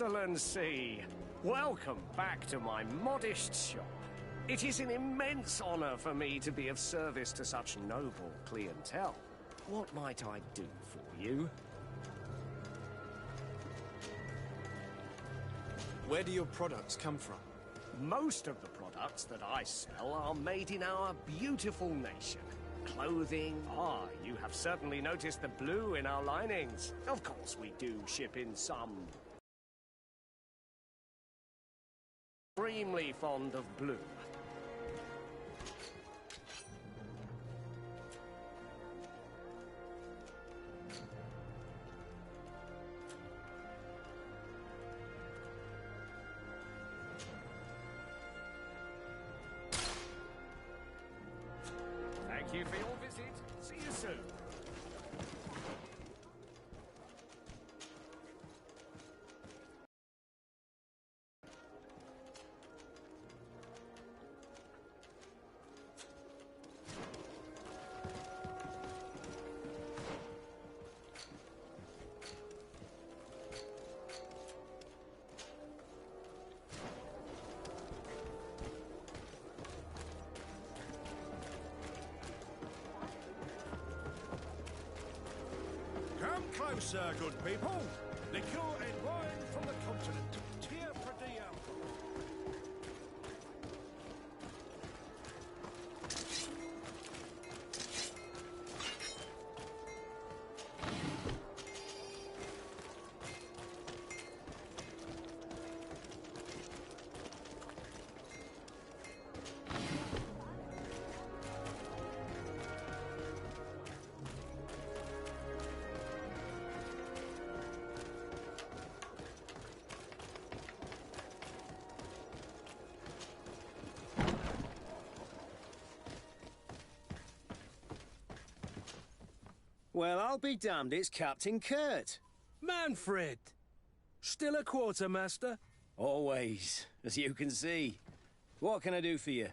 Excellency! Welcome back to my modest shop. It is an immense honor for me to be of service to such noble clientele. What might I do for you? Where do your products come from? Most of the products that I sell are made in our beautiful nation. Clothing, you have certainly noticed the blue in our linings. Of course we do ship in some. Extremely fond of blue. Thank you for your visit. See you soon. Come closer, good people. Liqueur and wine from the continent. Tia for diem. Well, I'll be damned, it's Captain Kurt. Manfred! Still a quartermaster? Always, as you can see. What can I do for you?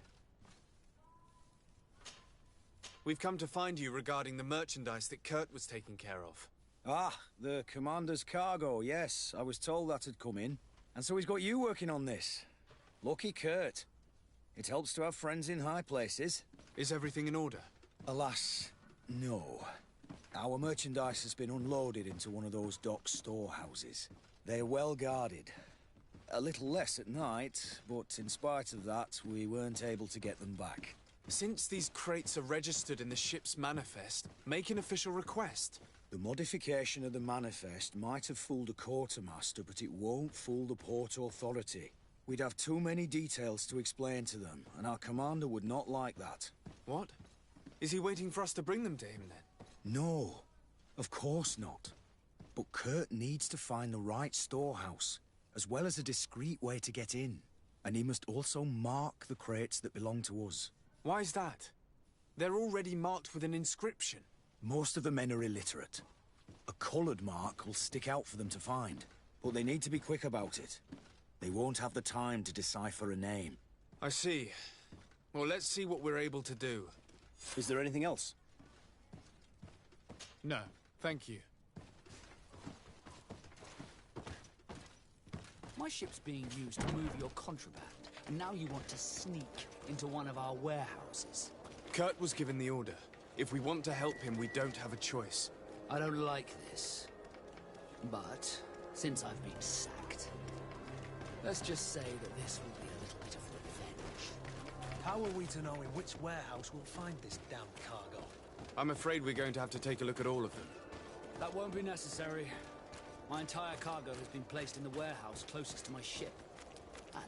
We've come to find you regarding the merchandise that Kurt was taking care of. Ah, the commander's cargo, yes. I was told that had come in. And so he's got you working on this. Lucky Kurt. It helps to have friends in high places. Is everything in order? Alas, no. Our merchandise has been unloaded into one of those dock storehouses. They're well guarded. A little less at night, but in spite of that, we weren't able to get them back. Since these crates are registered in the ship's manifest, make an official request. The modification of the manifest might have fooled a quartermaster, but it won't fool the Port Authority. We'd have too many details to explain to them, and our commander would not like that. What? Is he waiting for us to bring them to him, then? No, of course not. But Kurt needs to find the right storehouse, as well as a discreet way to get in. And he must also mark the crates that belong to us. Why is that? They're already marked with an inscription. Most of the men are illiterate. A coloured mark will stick out for them to find, but they need to be quick about it. They won't have the time to decipher a name. I see. Well, let's see what we're able to do. Is there anything else? No, thank you. My ship's being used to move your contraband, and now you want to sneak into one of our warehouses. Kurt was given the order. If we want to help him, we don't have a choice. I don't like this. But, since I've been sacked, let's just say that this will be a little bit of revenge. How are we to know in which warehouse we'll find this damned cargo? I'm afraid we're going to have to take a look at all of them. That won't be necessary. My entire cargo has been placed in the warehouse closest to my ship. And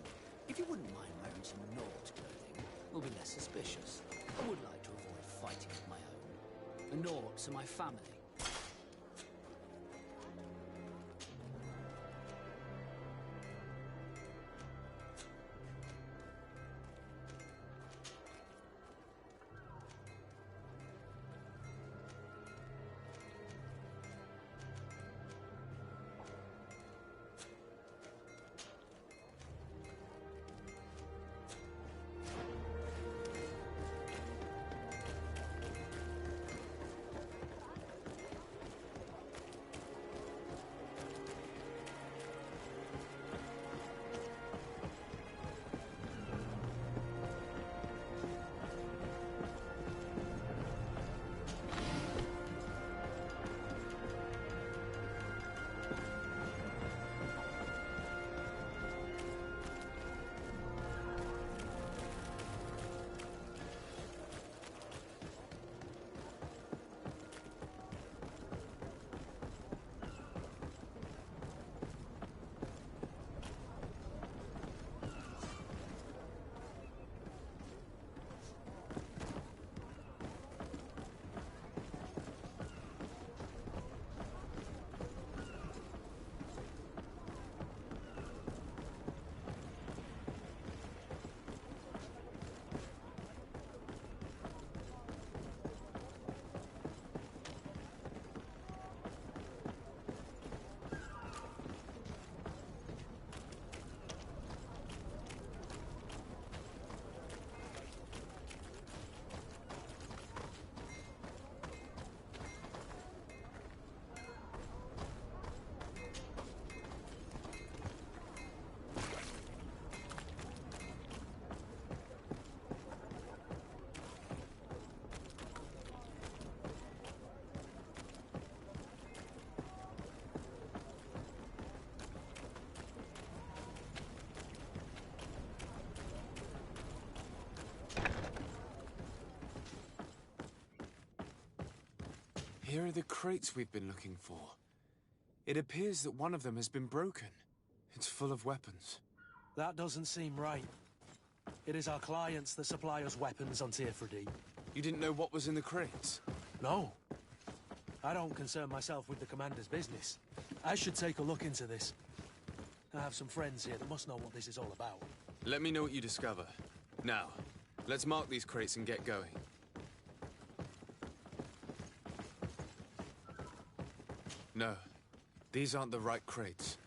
if you wouldn't mind wearing some Nord clothing, we'll be less suspicious. I would like to avoid fighting with my own. The Nords are my family. Here are the crates we've been looking for. It appears that one of them has been broken. It's full of weapons. That doesn't seem right. It is our clients that supply us weapons on Tearfredy. You didn't know what was in the crates? No. I don't concern myself with the commander's business. I should take a look into this. I have some friends here that must know what this is all about. Let me know what you discover. Now, let's mark these crates and get going. No, these aren't the right crates.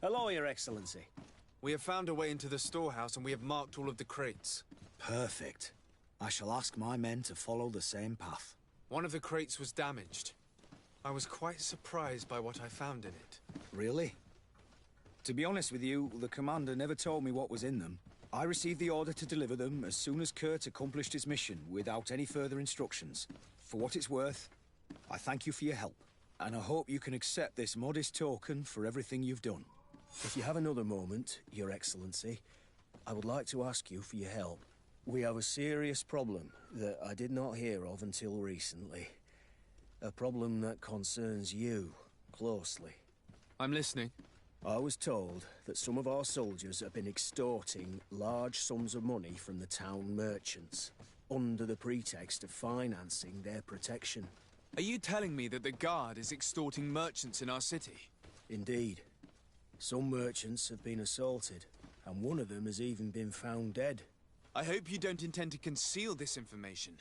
Hello, Your Excellency. We have found a way into the storehouse and we have marked all of the crates. Perfect. I shall ask my men to follow the same path. One of the crates was damaged. I was quite surprised by what I found in it. Really? To be honest with you, the commander never told me what was in them. I received the order to deliver them as soon as Kurt accomplished his mission, without any further instructions. For what it's worth, I thank you for your help, and I hope you can accept this modest token for everything you've done. If you have another moment, Your Excellency, I would like to ask you for your help. We have a serious problem that I did not hear of until recently. A problem that concerns you closely. I'm listening. I was told that some of our soldiers have been extorting large sums of money from the town merchants, under the pretext of financing their protection. Are you telling me that the Guard is extorting merchants in our city? Indeed. Some merchants have been assaulted, and one of them has even been found dead. I hope you don't intend to conceal this information.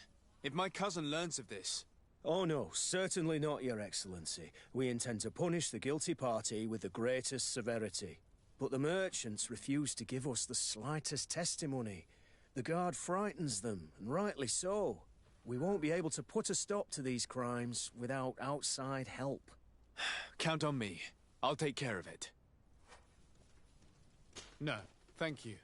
If my cousin learns of this... Oh no, certainly not, Your Excellency. We intend to punish the guilty party with the greatest severity. But the merchants refuse to give us the slightest testimony. The Guard frightens them, and rightly so. We won't be able to put a stop to these crimes without outside help. Count on me. I'll take care of it. No, thank you.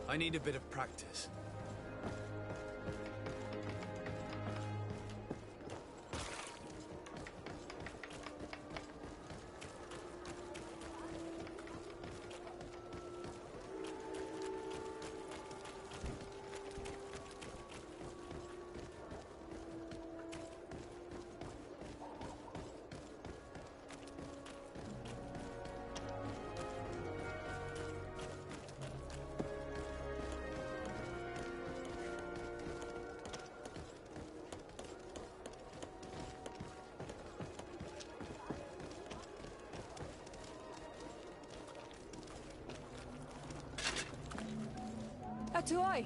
I need a bit of practice. Atuai,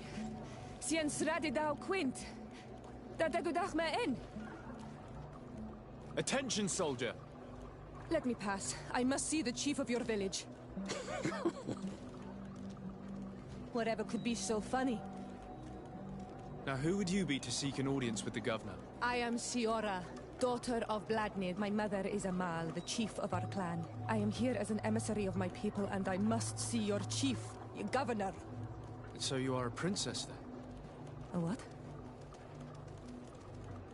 sien sradi dau quint. Da dagudach me in. Attention, soldier! Let me pass. I must see the chief of your village. Whatever could be so funny? Now, who would you be to seek an audience with the governor? I am Siora, daughter of Vladnid. My mother is Amal, the chief of our clan. I am here as an emissary of my people, and I must see your chief, your governor. So you are a princess, then? A what?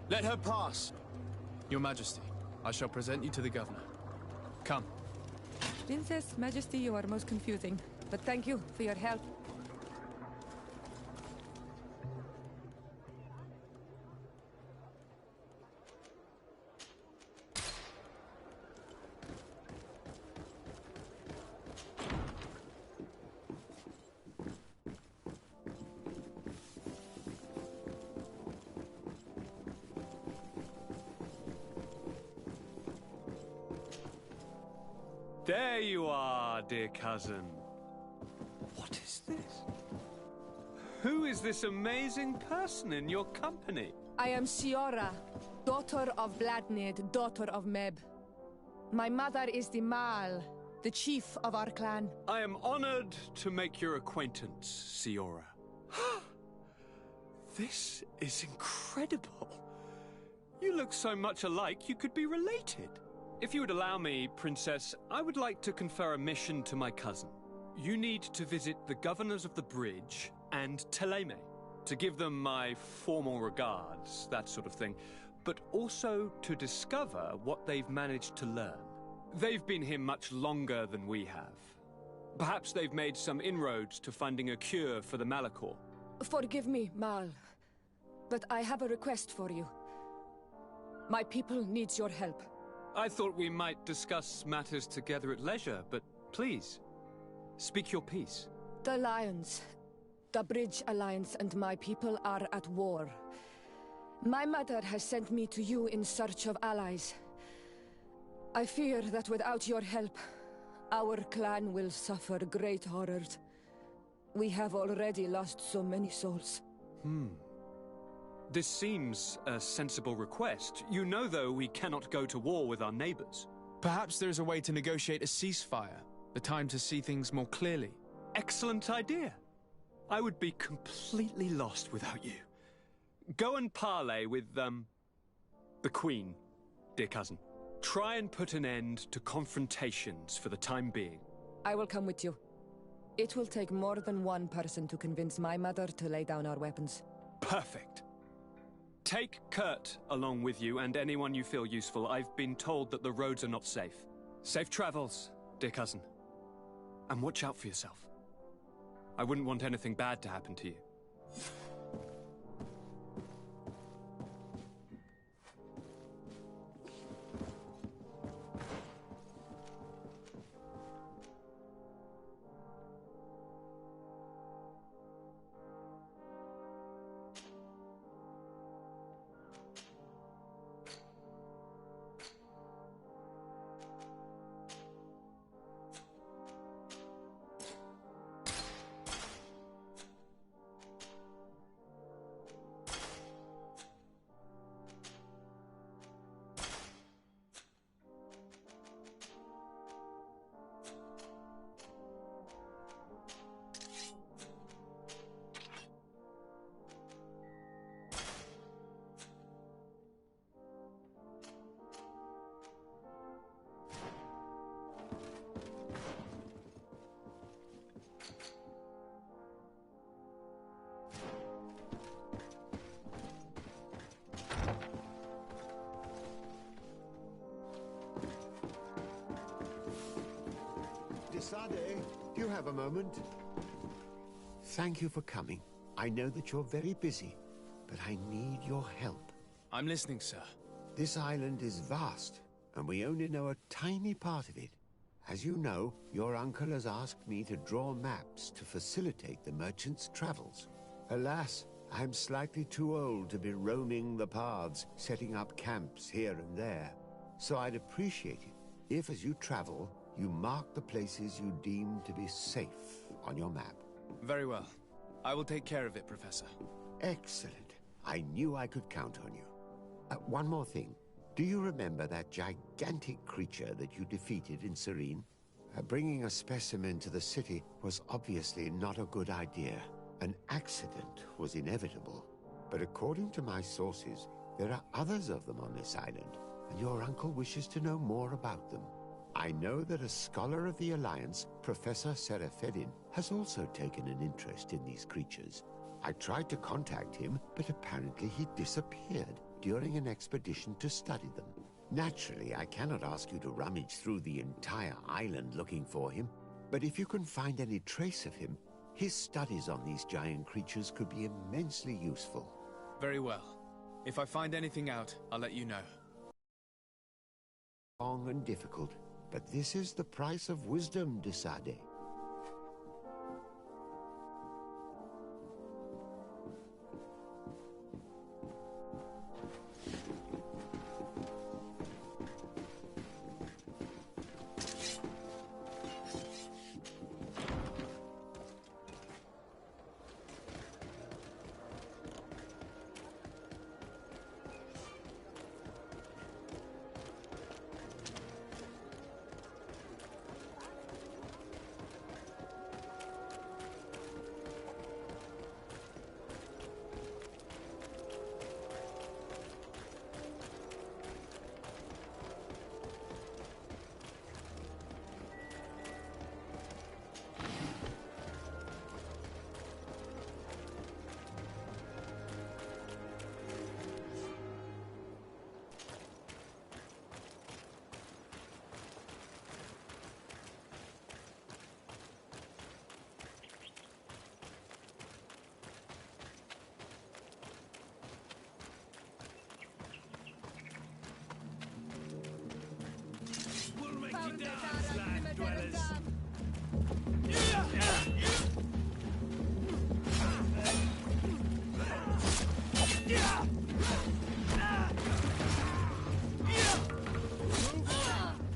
Let her pass! Your Majesty, I shall present you to the governor. Come. Princess, Majesty, you are most confusing. But thank you for your help. There you are, dear cousin. What is this? Who is this amazing person in your company? I am Siora, daughter of Vladnid, daughter of Meb. My mother is the Mal, the chief of our clan. I am honored to make your acquaintance, Siora. This is incredible. You look so much alike you could be related. If you would allow me, Princess, I would like to confer a mission to my cousin. You need to visit the governors of the bridge and Teleme, to give them my formal regards, that sort of thing, but also to discover what they've managed to learn. They've been here much longer than we have. Perhaps they've made some inroads to finding a cure for the Malachor. Forgive me, Mal, but I have a request for you. My people needs your help. I thought we might discuss matters together at leisure, but please, speak your piece. The Lions, the Bridge Alliance and my people are at war. My mother has sent me to you in search of allies. I fear that without your help, our clan will suffer great horrors. We have already lost so many souls. This seems a sensible request. You know, though, we cannot go to war with our neighbors. Perhaps there is a way to negotiate a ceasefire. The time to see things more clearly. Excellent idea. I would be completely lost without you. Go and parley with, the Queen, dear cousin. Try and put an end to confrontations for the time being. I will come with you. It will take more than one person to convince my mother to lay down our weapons. Perfect. Take Kurt along with you and anyone you feel useful. I've been told that the roads are not safe. Safe travels, dear cousin. And watch out for yourself. I wouldn't want anything bad to happen to you. Desade, do you have a moment? Thank you for coming. I know that you're very busy, but I need your help. I'm listening, sir. This island is vast, and we only know a tiny part of it. As you know, your uncle has asked me to draw maps to facilitate the merchant's travels. Alas, I'm slightly too old to be roaming the paths, setting up camps here and there. So I'd appreciate it if, as you travel, you mark the places you deem to be safe on your map. Very well. I will take care of it, Professor. Excellent. I knew I could count on you. One more thing. Do you remember that gigantic creature that you defeated in Serene? Bringing a specimen to the city was obviously not a good idea. An accident was inevitable. But according to my sources, there are others of them on this island, and your uncle wishes to know more about them. I know that a scholar of the Alliance, Professor Serafedin, has also taken an interest in these creatures. I tried to contact him, but apparently he disappeared during an expedition to study them. Naturally, I cannot ask you to rummage through the entire island looking for him, but if you can find any trace of him, his studies on these giant creatures could be immensely useful. Very well. If I find anything out, I'll let you know. Long and difficult, but this is the price of wisdom, Desade.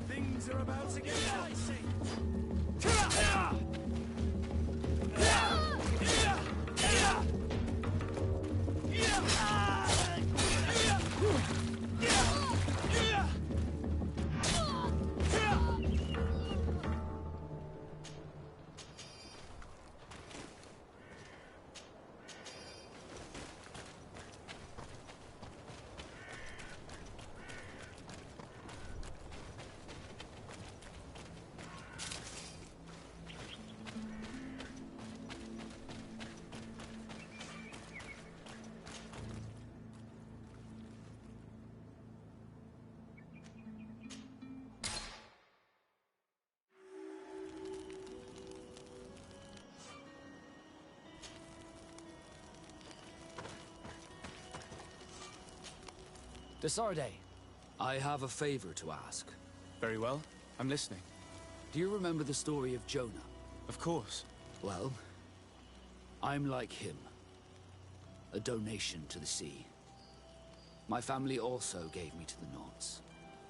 Things are about to get dicey. Desarde, I have a favor to ask. Very well. I'm listening. Do you remember the story of Jonah? Of course. Well, I'm like him. A donation to the sea. My family also gave me to the Nauts.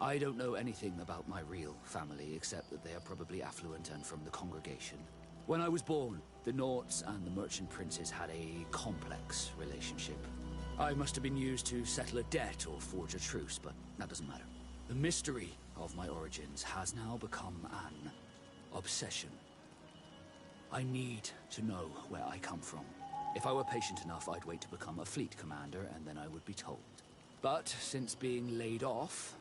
I don't know anything about my real family, except that they are probably affluent and from the congregation. When I was born, the Nauts and the merchant princes had a complex relationship. I must have been used to settle a debt or forge a truce, but that doesn't matter. The mystery of my origins has now become an obsession. I need to know where I come from. If I were patient enough, I'd wait to become a fleet commander, and then I would be told. But since being laid off,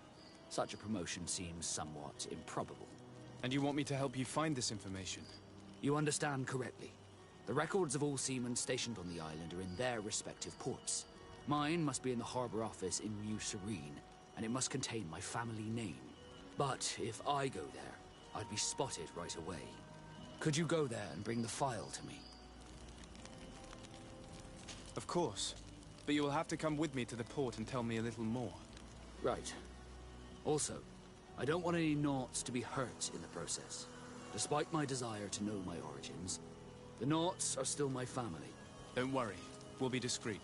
such a promotion seems somewhat improbable. And you want me to help you find this information? You understand correctly. The records of all seamen stationed on the island are in their respective ports. Mine must be in the harbor office in New Serene, and it must contain my family name. But if I go there, I'd be spotted right away. Could you go there and bring the file to me? Of course. But you will have to come with me to the port and tell me a little more. Right. Also, I don't want any Naughts to be hurt in the process. Despite my desire to know my origins, the Naughts are still my family. Don't worry. We'll be discreet.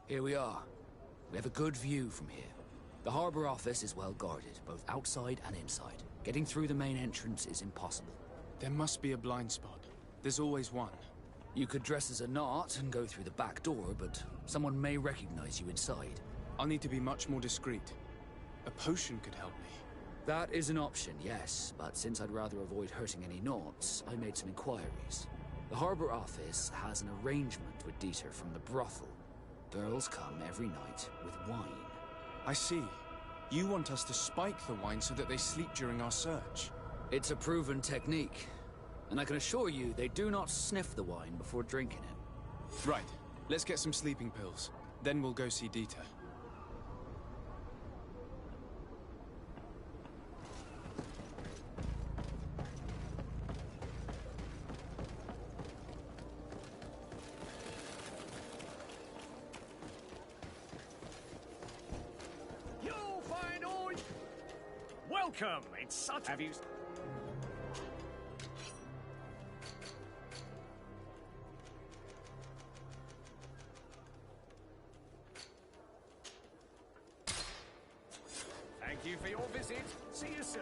Here we are. We have a good view from here. The harbor office is well guarded, both outside and inside. Getting through the main entrance is impossible. There must be a blind spot. There's always one. You could dress as a Naut and go through the back door, but someone may recognize you inside. I'll need to be much more discreet. A potion could help me. That is an option, yes, but since I'd rather avoid hurting any Nauts, I made some inquiries. The harbor office has an arrangement with Dieter from the brothel. Girls come every night with wine. I see. You want us to spike the wine so that they sleep during our search. It's a proven technique, and I can assure you they do not sniff the wine before drinking it. Right. Let's get some sleeping pills. Then we'll go see Dieter. Welcome! It's such... Have you... Thank you for your visit. See you soon.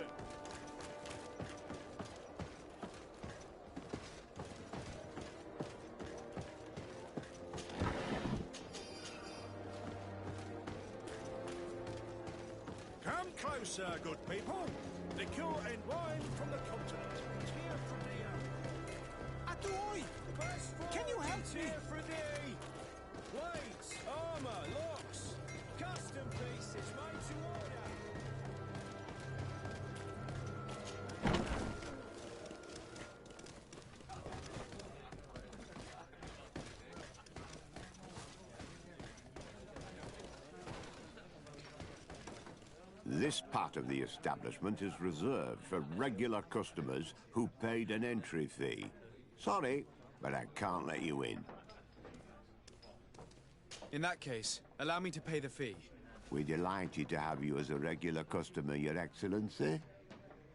Come closer, good people. Liquor and wine from the continent. Here for the Adoy! Can you help me? Here for the blades, armor, locks, custom pieces made to order. This part of the establishment is reserved for regular customers who paid an entry fee. Sorry, but I can't let you in. In that case, allow me to pay the fee. We're delighted to have you as a regular customer, Your Excellency.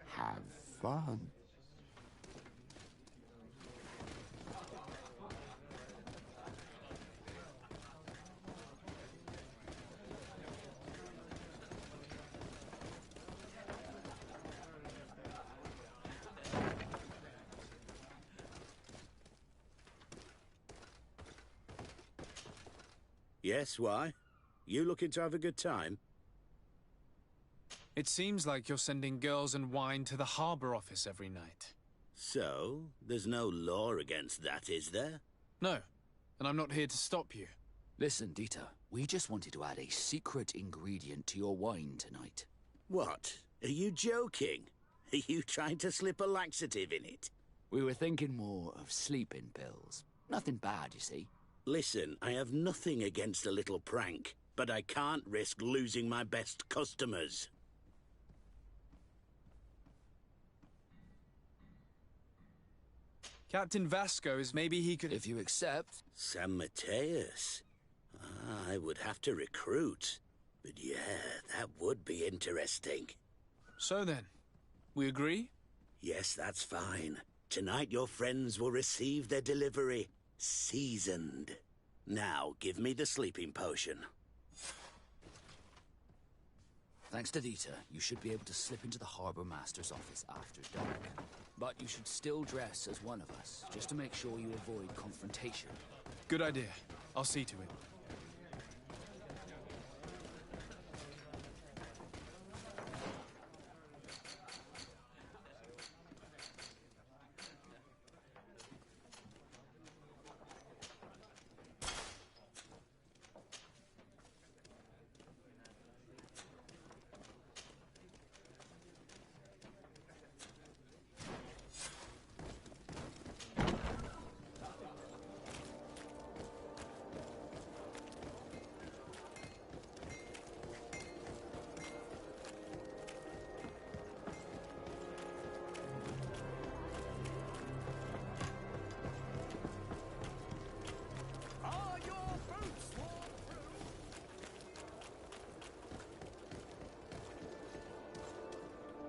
Have fun. Yes, why? You looking to have a good time? It seems like you're sending girls and wine to the harbor office every night. So, there's no law against that, is there? No, and I'm not here to stop you. Listen, Dieter, we just wanted to add a secret ingredient to your wine tonight. What? Are you joking? Are you trying to slip a laxative in it? We were thinking more of sleeping pills. Nothing bad, you see. Listen, I have nothing against a little prank, but I can't risk losing my best customers. Captain Vasco's, maybe he could... If you accept... San Mateus. I would have to recruit. But yeah, that would be interesting. So then, we agree? Yes, that's fine. Tonight your friends will receive their delivery. Seasoned. Now, give me the sleeping potion. Thanks to Dieter, you should be able to slip into the Harbor Master's office after dark. But you should still dress as one of us, just to make sure you avoid confrontation. Good idea. I'll see to it.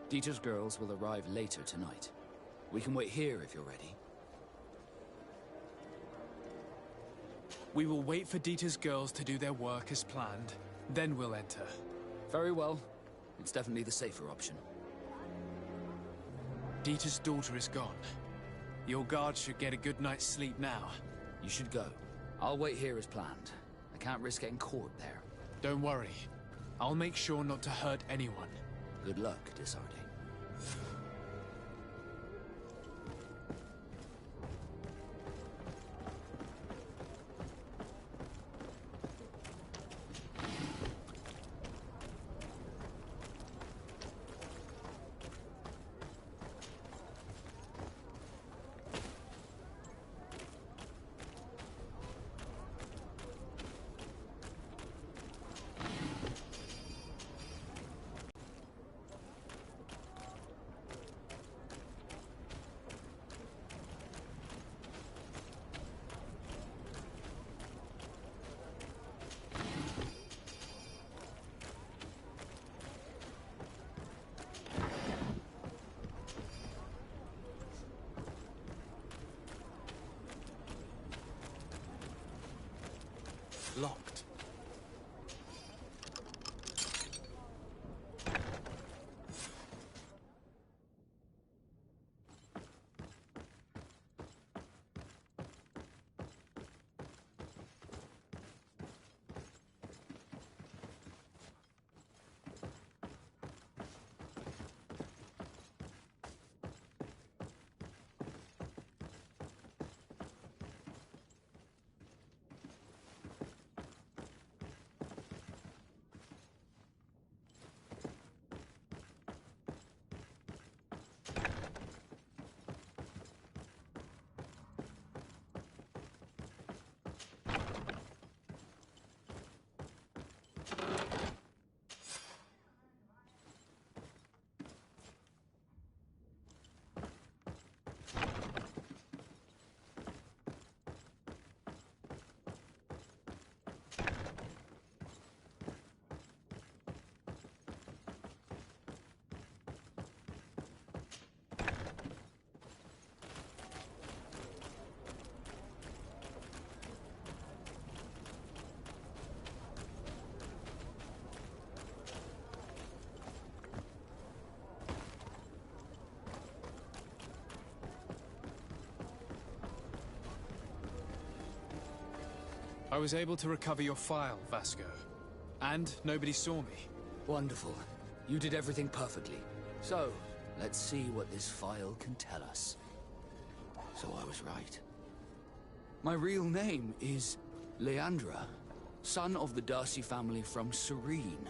Dieter's girls will arrive later tonight. We can wait here if you're ready. We will wait for Dieter's girls to do their work as planned, then we'll enter. Very well. It's definitely the safer option. Dieter's daughter is gone. Your guards should get a good night's sleep now. You should go. I'll wait here as planned. I can't risk getting caught there. Don't worry. I'll make sure not to hurt anyone. Good luck, Disardi. Locked. I was able to recover your file, Vasco. And nobody saw me. Wonderful. You did everything perfectly. So, let's see what this file can tell us. So I was right. My real name is Leandra, son of the Darcy family from Serene.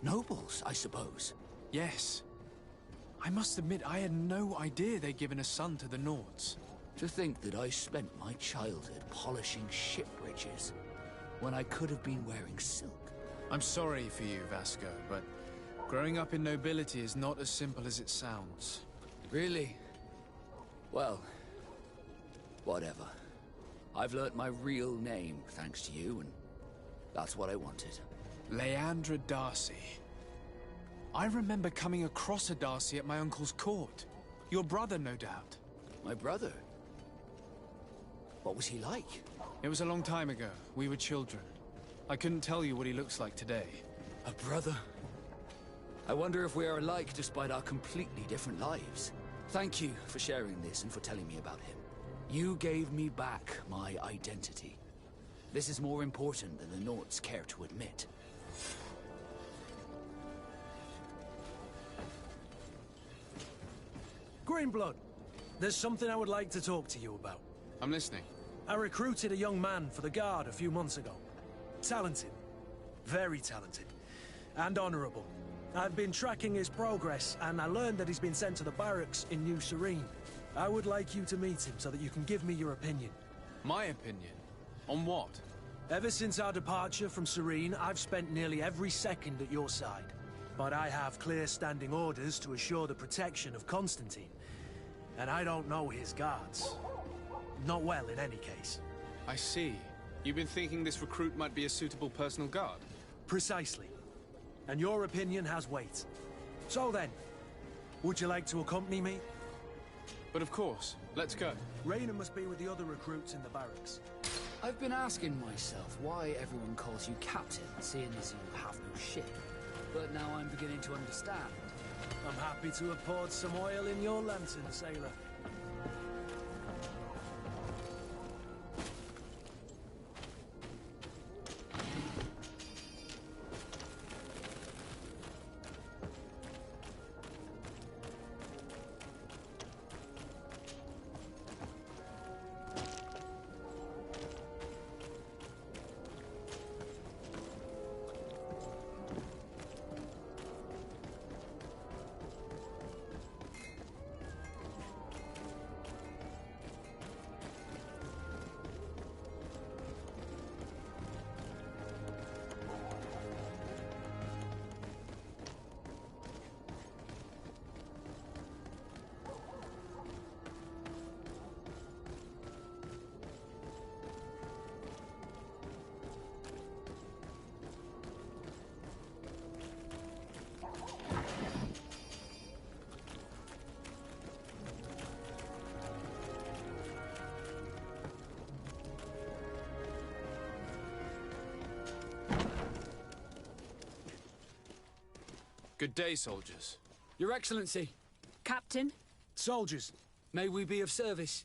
Nobles, I suppose. Yes. I must admit, I had no idea they'd given a son to the Nords. To think that I spent my childhood polishing ship bridges, when I could have been wearing silk. I'm sorry for you, Vasco, but growing up in nobility is not as simple as it sounds. Really? Well, whatever. I've learnt my real name, thanks to you, and that's what I wanted. Leandra Darcy. I remember coming across a Darcy at my uncle's court. Your brother, no doubt. My brother? What was he like? It was a long time ago. We were children. I couldn't tell you what he looks like today. A brother? I wonder if we are alike despite our completely different lives. Thank you for sharing this and for telling me about him. You gave me back my identity. This is more important than the Nords care to admit. Greenblood, there's something I would like to talk to you about. I'm listening. I recruited a young man for the Guard a few months ago. Talented. Very talented. And honorable. I've been tracking his progress, and I learned that he's been sent to the barracks in New Serene. I would like you to meet him so that you can give me your opinion. My opinion? On what? Ever since our departure from Serene, I've spent nearly every second at your side. But I have clear standing orders to assure the protection of Constantine. And I don't know his guards. Not well, in any case. I see. You've been thinking this recruit might be a suitable personal guard? Precisely. And your opinion has weight. So then, would you like to accompany me? But of course. Let's go. Raina must be with the other recruits in the barracks. I've been asking myself why everyone calls you Captain, seeing as you have no ship. But now I'm beginning to understand. I'm happy to have poured some oil in your lantern, sailor. Good day, soldiers. Your Excellency. Captain? Soldiers. May we be of service?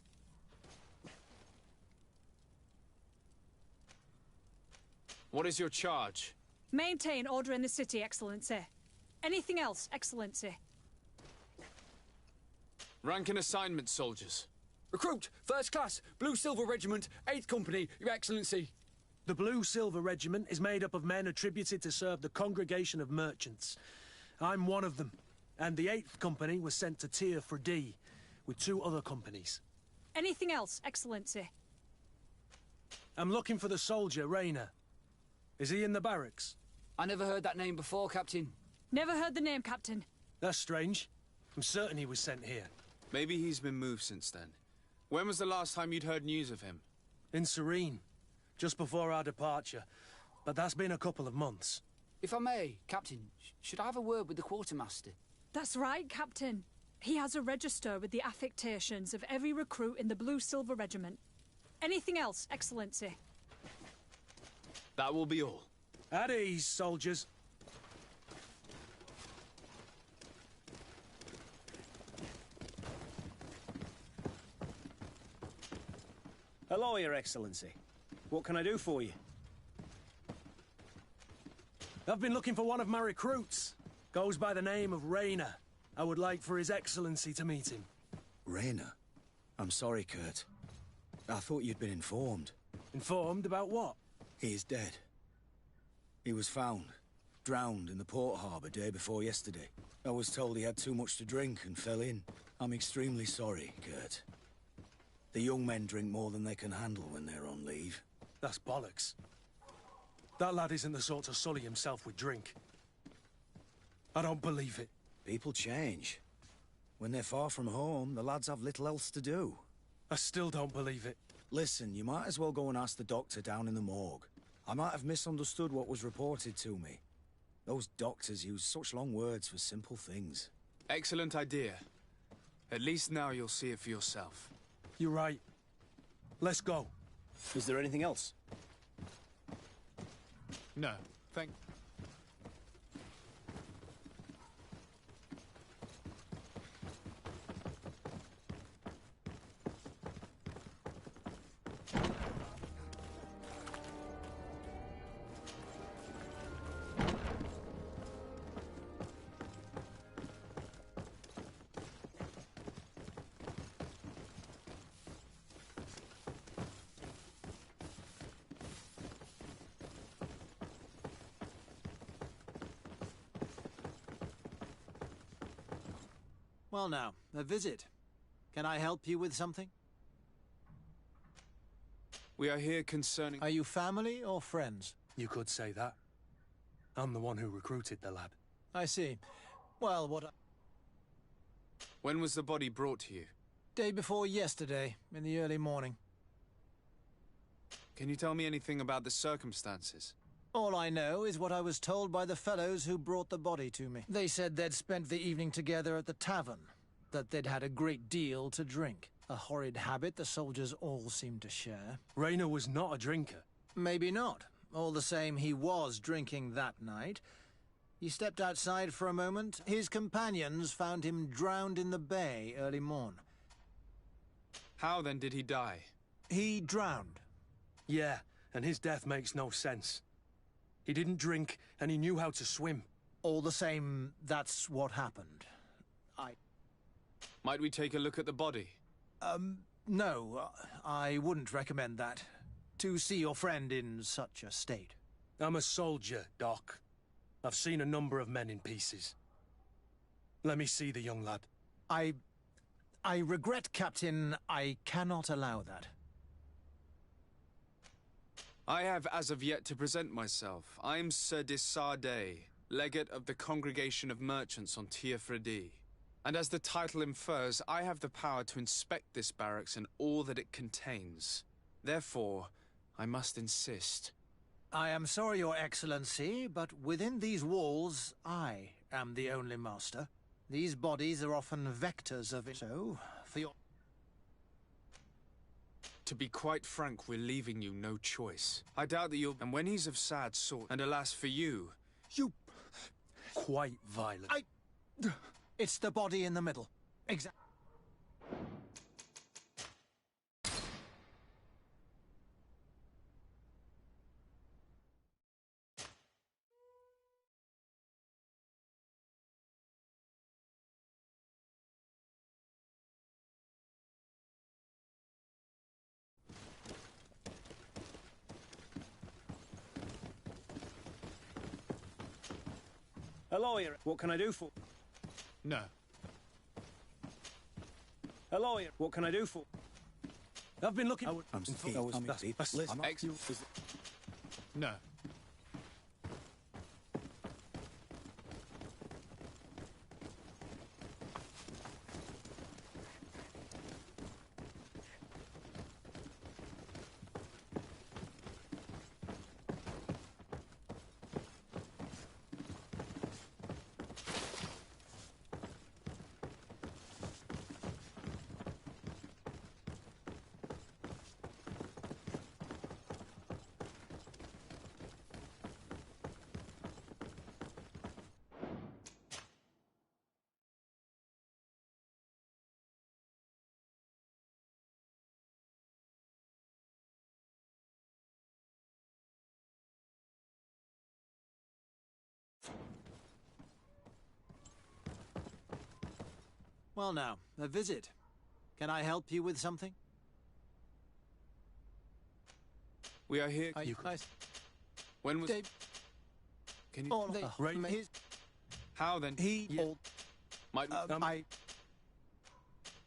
What is your charge? Maintain order in the city, Excellency. Anything else, Excellency? Rank and assignment, soldiers. Recruit, First Class, Blue Silver Regiment, 8th Company, Your Excellency. The Blue Silver Regiment is made up of men attributed to serve the Congregation of Merchants. I'm one of them, and the 8th Company was sent to Tier for D, with 2 other companies. Anything else, Excellency? I'm looking for the soldier, Raina. Is he in the barracks? I never heard that name before, Captain. Never heard the name, Captain. That's strange. I'm certain he was sent here. Maybe he's been moved since then. When was the last time you'd heard news of him? In Serene, just before our departure. But that's been a couple of months. If I may, Captain, should I have a word with the quartermaster? That's right, Captain. He has a register with the affectations of every recruit in the Blue Silver Regiment. Anything else, Excellency? That will be all. At ease, soldiers. Hello, Your Excellency. What can I do for you? I've been looking for one of my recruits. Goes by the name of Raina. I would like for His Excellency to meet him. Raina? I'm sorry, Kurt. I thought you'd been informed. Informed about what? He is dead. He was found, drowned in the port harbour day before yesterday. I was told he had too much to drink and fell in. I'm extremely sorry, Kurt. The young men drink more than they can handle when they're on leave. That's bollocks. That lad isn't the sort to sully himself with drink. I don't believe it. People change. When they're far from home, the lads have little else to do. I still don't believe it. Listen, you might as well go and ask the doctor down in the morgue. I might have misunderstood what was reported to me. Those doctors use such long words for simple things. Excellent idea. At least now you'll see it for yourself. You're right. Let's go. Is there anything else? No, thank... Well now, a visit. Can I help you with something? We are here concerning... Are you family or friends? You could say that. I'm the one who recruited the lad. I see. Well, When was the body brought to you? Day before yesterday, in the early morning. Can you tell me anything about the circumstances? All I know is what I was told by the fellows who brought the body to me. They said they'd spent the evening together at the tavern, that they'd had a great deal to drink. A horrid habit the soldiers all seemed to share. Rayner was not a drinker. Maybe not. All the same, he was drinking that night. He stepped outside for a moment. His companions found him drowned in the bay early morn. How then did he die? He drowned. Yeah, and his death makes no sense. He didn't drink, and he knew how to swim. All the same, that's what happened. Might we take a look at the body? No, I wouldn't recommend that. To see your friend in such a state. I'm a soldier, Doc. I've seen a number of men in pieces. Let me see the young lad. I regret, Captain, I cannot allow that. I have as of yet to present myself. I'm Sir Desardet, legate of the Congregation of Merchants on Tiafredi. And as the title infers, I have the power to inspect this barracks and all that it contains. Therefore, I must insist. I am sorry, Your Excellency, but within these walls, I am the only master. These bodies are often vectors of it. So, for your... To be quite frank, we're leaving you no choice. I doubt that you'll... And when he's of sad sort, and alas for you... You... Quite violent. It's the body in the middle. Exactly. Hello, what can I do for... No. Hello, what can I do for... I've been looking... No. Well now, a visit. Can I help you with something? We are here. When was... Can you... How then?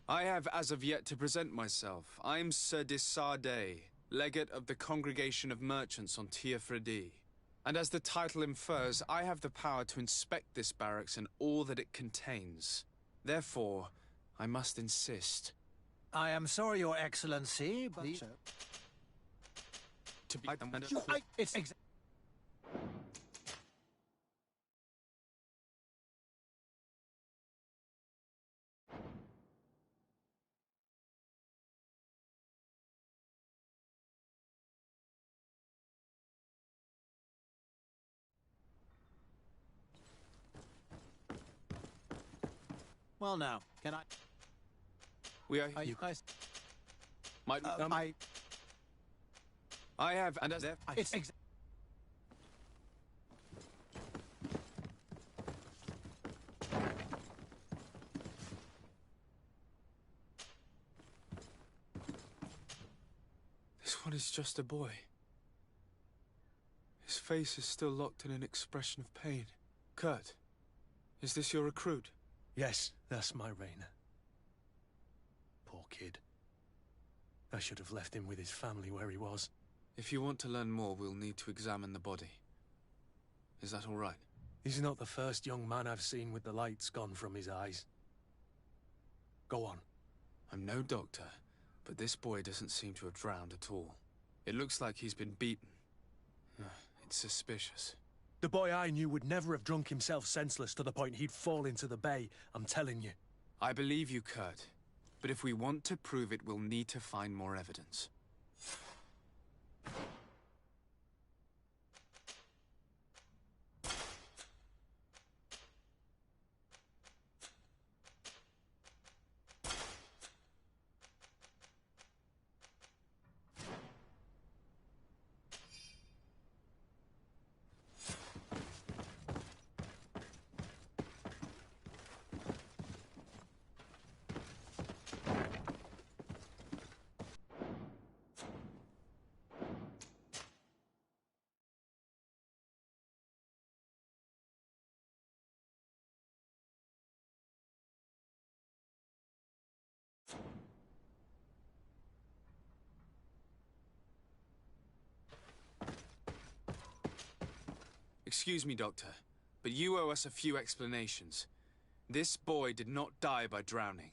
I have as of yet to present myself. I'm Sir Desardet, legate of the Congregation of Merchants on Tiefredi. And as the title infers, I have the power to inspect this barracks and all that it contains. Therefore, I must insist. I am sorry, Your Excellency, but... To be... It's Well, now, can I... We are... you guys... I have, and as... It's This one is just a boy. His face is still locked in an expression of pain. Kurt, is this your recruit? Yes, that's my Rainer. Poor kid. I should have left him with his family where he was. If you want to learn more, we'll need to examine the body. Is that all right? He's not the first young man I've seen with the lights gone from his eyes. Go on. I'm no doctor, but this boy doesn't seem to have drowned at all. It looks like he's been beaten. It's suspicious. The boy I knew would never have drunk himself senseless to the point he'd fall into the bay, I'm telling you. I believe you, Kurt. But if we want to prove it, we'll need to find more evidence. Excuse me, Doctor, but you owe us a few explanations. This boy did not die by drowning.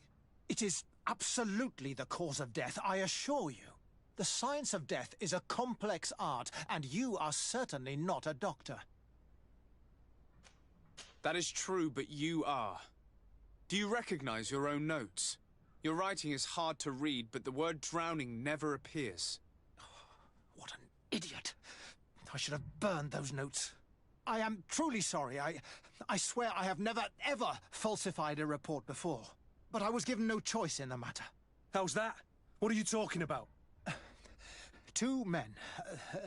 It is absolutely the cause of death, I assure you. The science of death is a complex art, and you are certainly not a doctor. That is true, but you are. Do you recognize your own notes? Your writing is hard to read, but the word drowning never appears. What an idiot. I should have burned those notes. I am truly sorry. I swear I have never, ever falsified a report before. But I was given no choice in the matter. How's that? What are you talking about? Two men,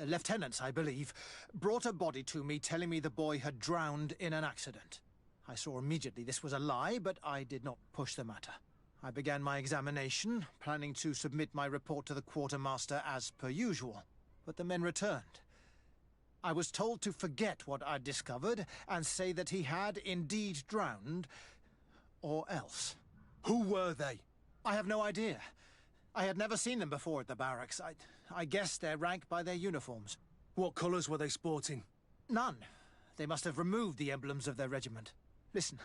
lieutenants, I believe, brought a body to me telling me the boy had drowned in an accident. I saw immediately this was a lie, but I did not push the matter. I began my examination, planning to submit my report to the quartermaster as per usual. But the men returned. I was told to forget what I'd discovered and say that he had indeed drowned, or else. Who were they? I have no idea. I had never seen them before at the barracks. I guessed their rank by their uniforms. What colours were they sporting? None. They must have removed the emblems of their regiment. Listen,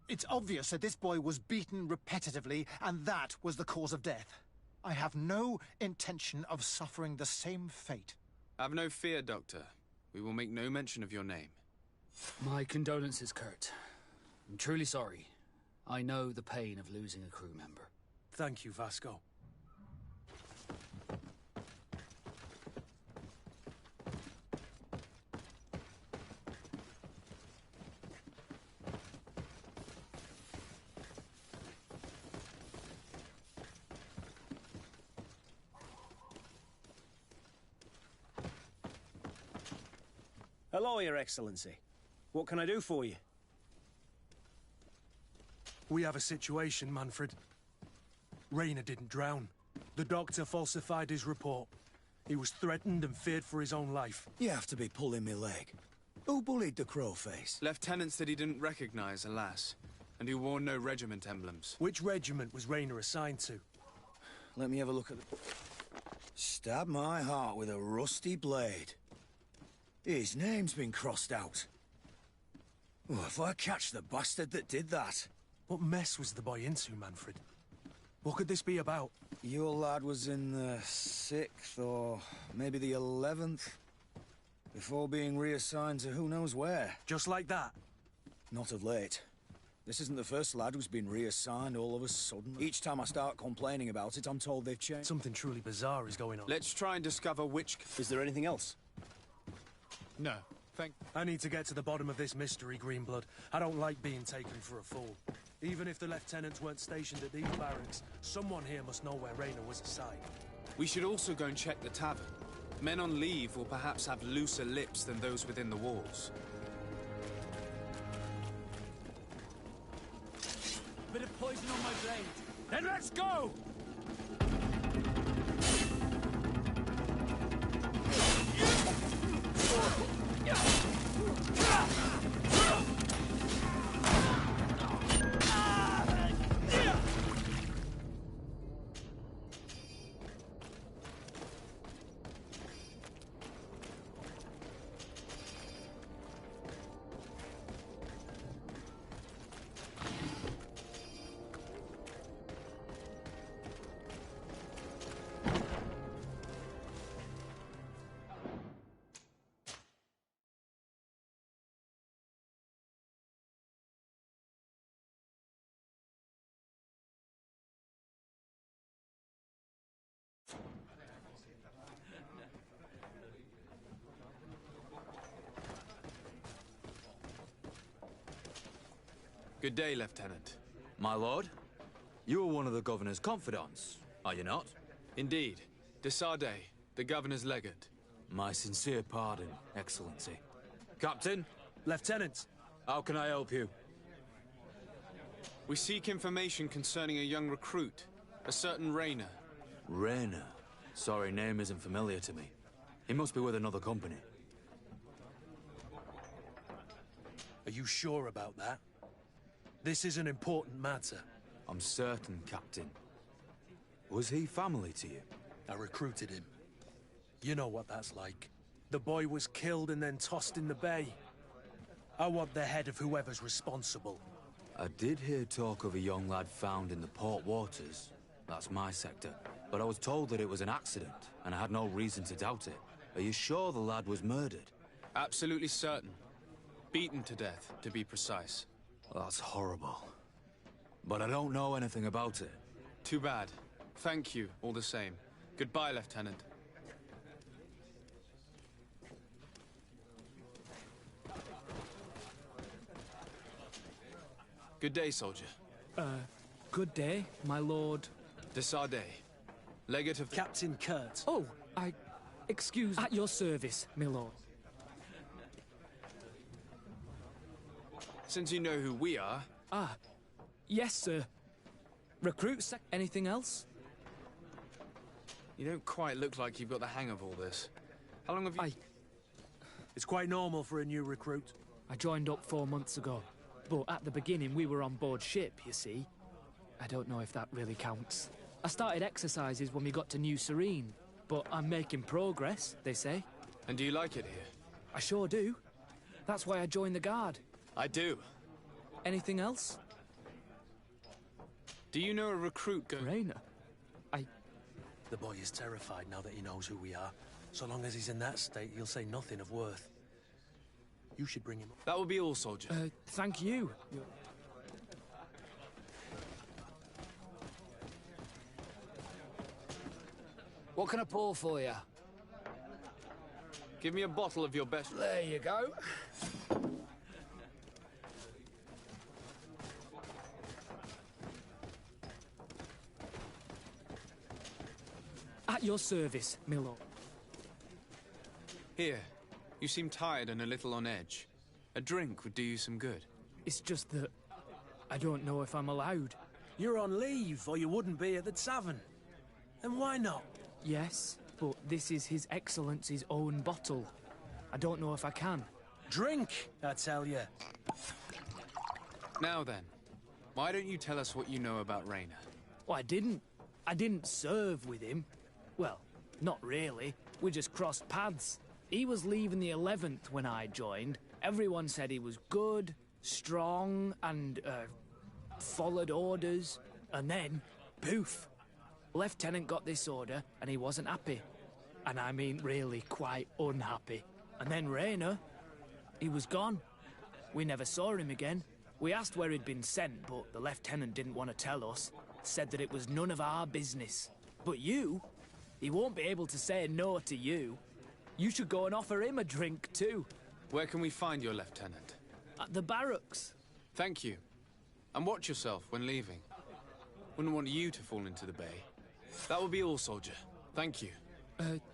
it's obvious that this boy was beaten repetitively, and that was the cause of death. I have no intention of suffering the same fate. Have no fear, Doctor. We will make no mention of your name. My condolences, Kurt. I'm truly sorry. I know the pain of losing a crew member. Thank you, Vasco. Hello, Your Excellency. What can I do for you? We have a situation, Manfred. Rayner didn't drown. The doctor falsified his report. He was threatened and feared for his own life. You have to be pulling me leg. Who bullied the crowface? Lieutenants that he didn't recognize, alas, and who wore no regiment emblems. Which regiment was Rayner assigned to? Let me have a look at the... Stab my heart with a rusty blade. His name's been crossed out. Oh, if I catch the bastard that did that... What mess was the boy into, Manfred? What could this be about? Your lad was in the 6th, or maybe the 11th, before being reassigned to who knows where. Just like that? Not of late. This isn't the first lad who's been reassigned all of a sudden. Each time I start complaining about it, I'm told they've changed. Something truly bizarre is going on. Let's try and discover which... Is there anything else? No, thank... I need to get to the bottom of this mystery, Greenblood. I don't like being taken for a fool. Even if the lieutenants weren't stationed at these barracks, someone here must know where Rayner was assigned. We should also go and check the tavern. Men on leave will perhaps have looser lips than those within the walls. Bit of poison on my blade. Then let's go! Good day, Lieutenant. My lord, you are one of the governor's confidants, are you not? Indeed. De Sardet, the governor's legate. My sincere pardon, Excellency. Captain? Lieutenant! How can I help you? We seek information concerning a young recruit, a certain Rayner. Rayner? Sorry, name isn't familiar to me. He must be with another company. Are you sure about that? This is an important matter. I'm certain, Captain. Was he family to you? I recruited him. You know what that's like. The boy was killed and then tossed in the bay. I want the head of whoever's responsible. I did hear talk of a young lad found in the port waters. That's my sector. But I was told that it was an accident, and I had no reason to doubt it. Are you sure the lad was murdered? Absolutely certain. Beaten to death, to be precise. That's horrible. But I don't know anything about it. Too bad. Thank you, all the same. Goodbye, Lieutenant. Good day, soldier. Good day, my lord. De Sardet, legate of... Captain Kurt. Oh, excuse... At your service, my lord. Since you know who we are... Ah, yes, sir. Recruit anything else? You don't quite look like you've got the hang of all this. How long have you... It's quite normal for a new recruit. I joined up 4 months ago. But at the beginning, we were on board ship, you see. I don't know if that really counts. I started exercises when we got to New Serene. But I'm making progress, they say. And do you like it here? I sure do. That's why I joined the Guard. I do. Anything else? Do you know a recruit Rayner? The boy is terrified now that he knows who we are. So long as he's in that state, he'll say nothing of worth. You should bring him up. That will be all, soldier. Thank you. What can I pour for you? Give me a bottle of your best... There you go. At your service, my lord. Here. You seem tired and a little on edge. A drink would do you some good. It's just that I don't know if I'm allowed. You're on leave, or you wouldn't be at the tavern. And why not? Yes, but this is His Excellency's own bottle. I don't know if I can. Drink, I tell you. Now then, why don't you tell us what you know about Raynor? Well, I didn't serve with him. Well, not really. We just crossed paths. He was leaving the 11th when I joined. Everyone said he was good, strong, and, followed orders. And then, poof. Lieutenant got this order, and he wasn't happy. And I mean really quite unhappy. And then Raynor, he was gone. We never saw him again. We asked where he'd been sent, but the lieutenant didn't want to tell us. Said that it was none of our business. But you, he won't be able to say no to you. You should go and offer him a drink too. Where can we find your lieutenant? At the barracks. Thank you. And watch yourself when leaving. Wouldn't want you to fall into the bay. That will be all, soldier. Thank you.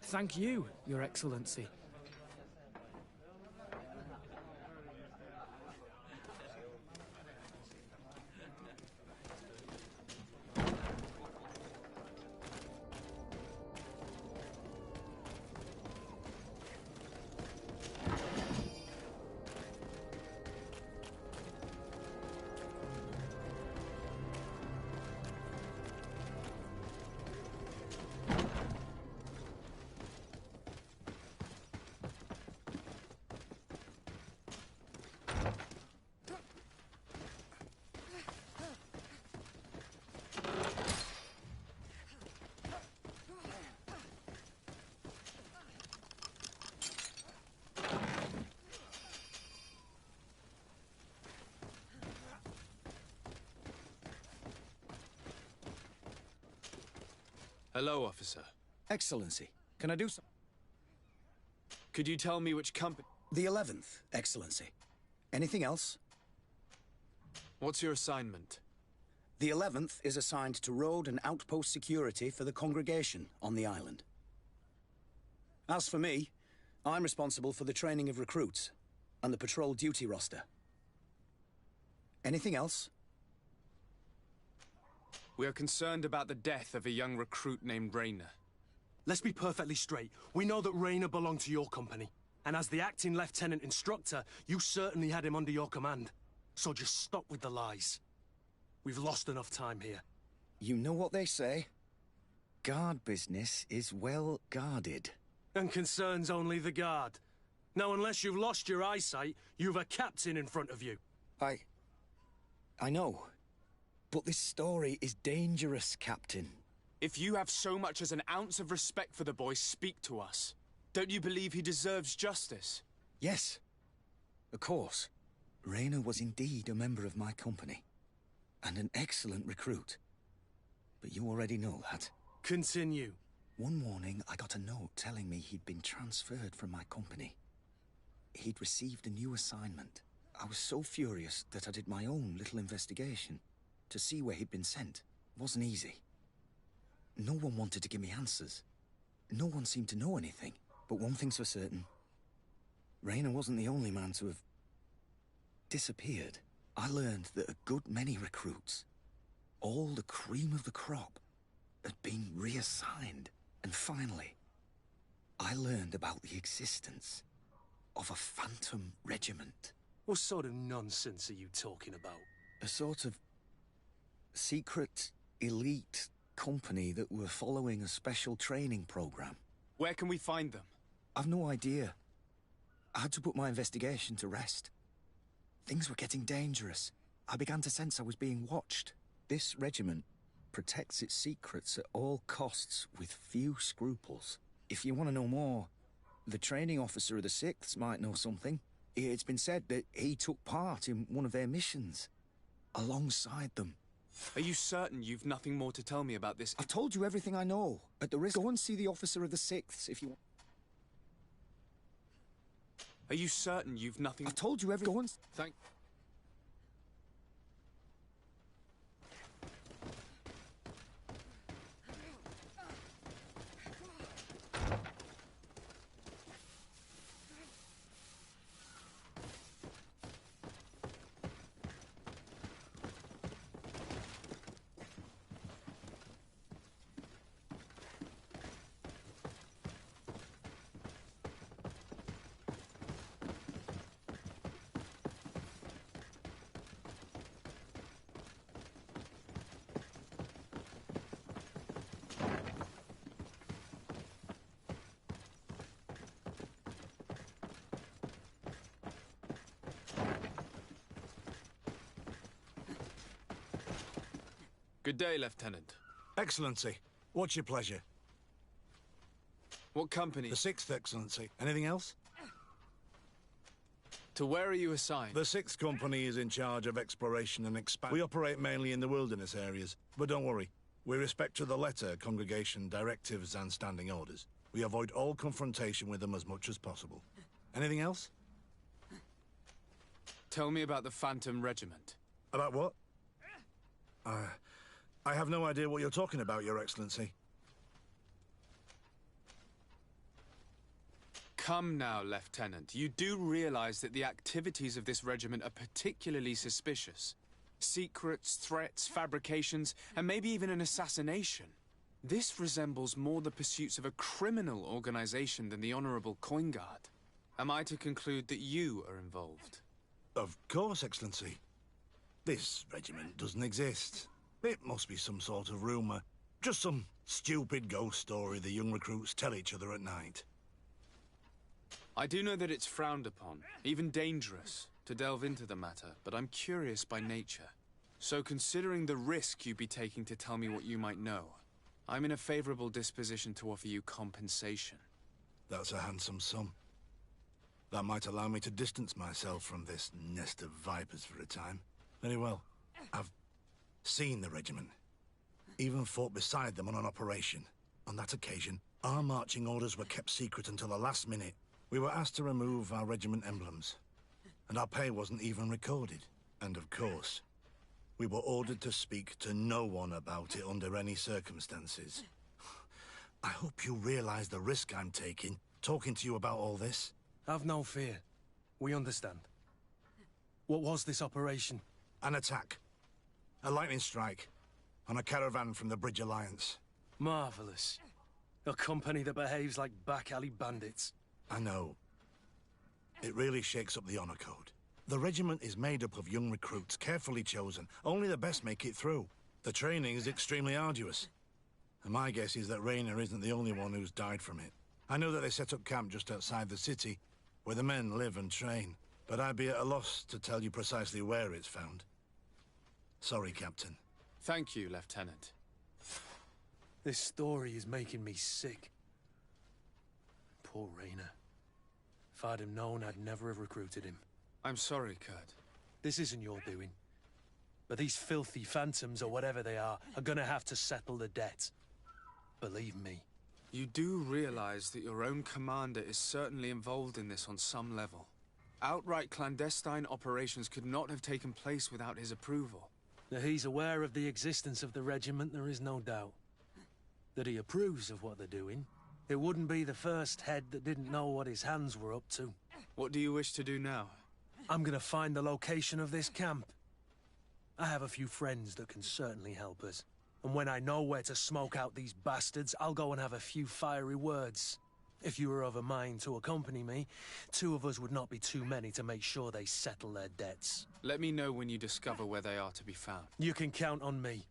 Thank you, Your Excellency. Hello, officer. Excellency, can I do something? Could you tell me which company? The 11th, Excellency. Anything else? What's your assignment? The 11th is assigned to road and outpost security for the congregation on the island. As for me, I'm responsible for the training of recruits and the patrol duty roster. Anything else? We are concerned about the death of a young recruit named Raynor. Let's be perfectly straight. We know that Raynor belonged to your company. And as the acting lieutenant instructor, you certainly had him under your command. So just stop with the lies. We've lost enough time here. You know what they say? Guard business is well guarded. And concerns only the guard. Now, unless you've lost your eyesight, you've a captain in front of you. I know. But this story is dangerous, Captain. If you have so much as an ounce of respect for the boy, speak to us. Don't you believe he deserves justice? Yes. Of course. Raynor was indeed a member of my company. And an excellent recruit. But you already know that. Continue. One morning, I got a note telling me he'd been transferred from my company. He'd received a new assignment. I was so furious that I did my own little investigation. To see where he'd been sent wasn't easy. No one wanted to give me answers. No one seemed to know anything. But one thing's for certain. Raynor wasn't the only man to have disappeared. I learned that a good many recruits, all the cream of the crop, had been reassigned. And finally, I learned about the existence of a Phantom Regiment. What sort of nonsense are you talking about? A sort of secret, elite company that were following a special training program. Where can we find them? I've no idea. I had to put my investigation to rest. Things were getting dangerous. I began to sense I was being watched. This regiment protects its secrets at all costs with few scruples. If you want to know more, the training officer of the 6th might know something. It's been said that he took part in one of their missions, alongside them. Are you certain you've nothing more to tell me about this? I've told you everything I know. At the risk, go and see the officer of the 6th if you want. Are you certain you've nothing? I've told you everything. Go and... Thank... Good day, Lieutenant. Excellency, what's your pleasure? What company? The 6th, Excellency. Anything else? To where are you assigned? The 6th Company is in charge of exploration and expansion. We operate mainly in the wilderness areas, but don't worry. We respect to the letter congregation directives and standing orders. We avoid all confrontation with them as much as possible. Anything else? Tell me about the Phantom Regiment. About what? I have no idea what you're talking about, Your Excellency. Come now, Lieutenant. You do realize that the activities of this regiment are particularly suspicious. Secrets, threats, fabrications, and maybe even an assassination. This resembles more the pursuits of a criminal organization than the Honorable Coin Guard. Am I to conclude that you are involved? Of course, Excellency. This regiment doesn't exist. It must be some sort of rumor. Just some stupid ghost story the young recruits tell each other at night. I do know that it's frowned upon, even dangerous, to delve into the matter, but I'm curious by nature. So considering the risk you'd be taking to tell me what you might know, I'm in a favorable disposition to offer you compensation. That's a handsome sum. That might allow me to distance myself from this nest of vipers for a time. Very well. I've seen the regiment. Even fought beside them on an operation. On that occasion, our marching orders were kept secret until the last minute. We were asked to remove our regiment emblems, and our pay wasn't even recorded. And of course, we were ordered to speak to no one about it under any circumstances. I hope you realize the risk I'm taking, talking to you about all this. Have no fear. We understand. What was this operation? An attack. A lightning strike on a caravan from the Bridge Alliance. Marvelous. A company that behaves like back-alley bandits. I know. It really shakes up the honor code. The regiment is made up of young recruits, carefully chosen. Only the best make it through. The training is extremely arduous. And my guess is that Raynor isn't the only one who's died from it. I know that they set up camp just outside the city, where the men live and train. But I'd be at a loss to tell you precisely where it's found. Sorry, Captain. Thank you, Lieutenant. This story is making me sick. Poor Raynor. If I'd have known, I'd never have recruited him. I'm sorry, Kurt. This isn't your doing. But these filthy phantoms, or whatever they are gonna have to settle the debt. Believe me. You do realize that your own commander is certainly involved in this on some level. Outright clandestine operations could not have taken place without his approval. That he's aware of the existence of the regiment, there is no doubt. That he approves of what they're doing. It wouldn't be the first head that didn't know what his hands were up to. What do you wish to do now? I'm gonna find the location of this camp. I have a few friends that can certainly help us. And when I know where to smoke out these bastards, I'll go and have a few fiery words. If you were of a mind to accompany me, 2 of us would not be too many to make sure they settle their debts. Let me know when you discover where they are to be found. You can count on me.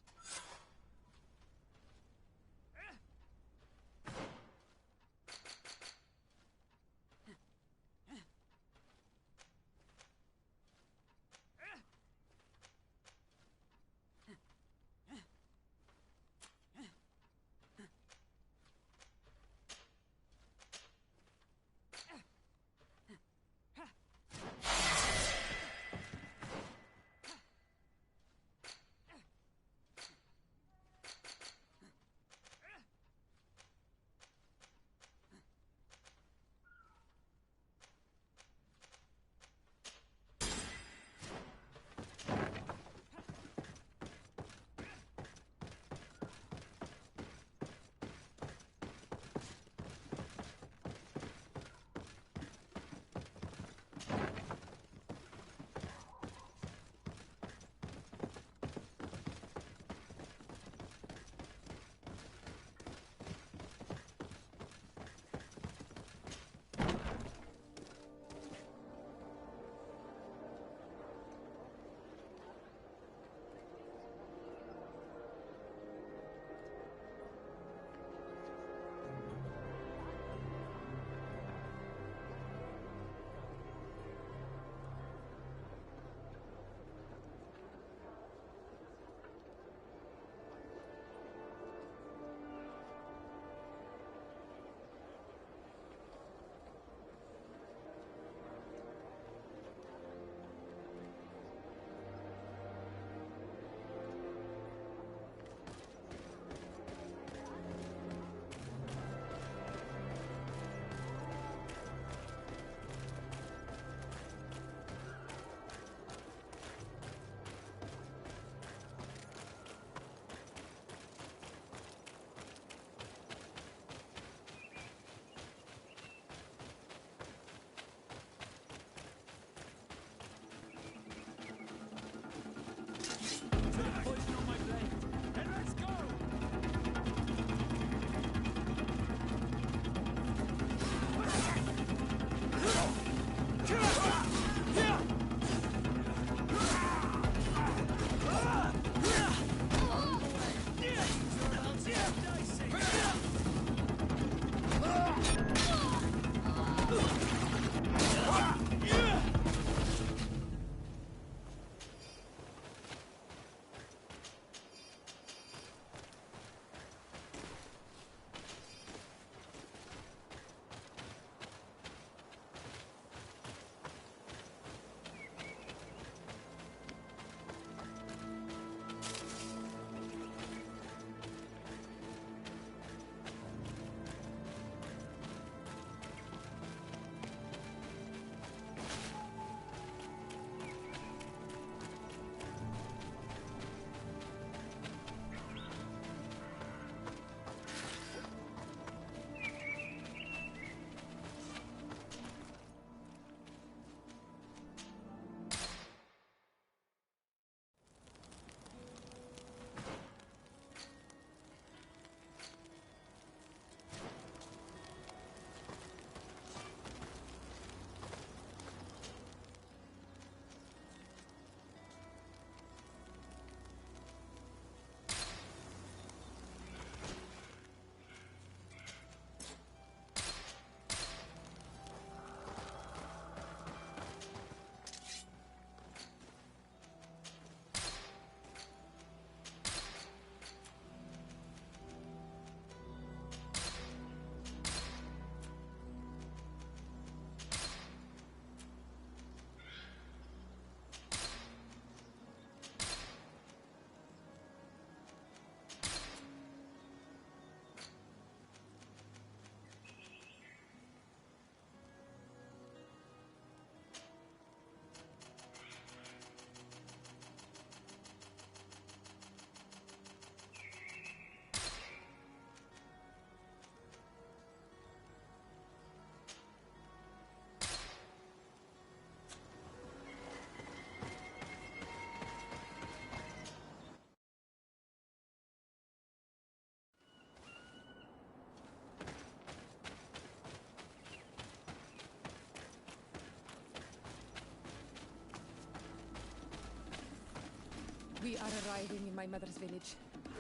We are arriving in my mother's village.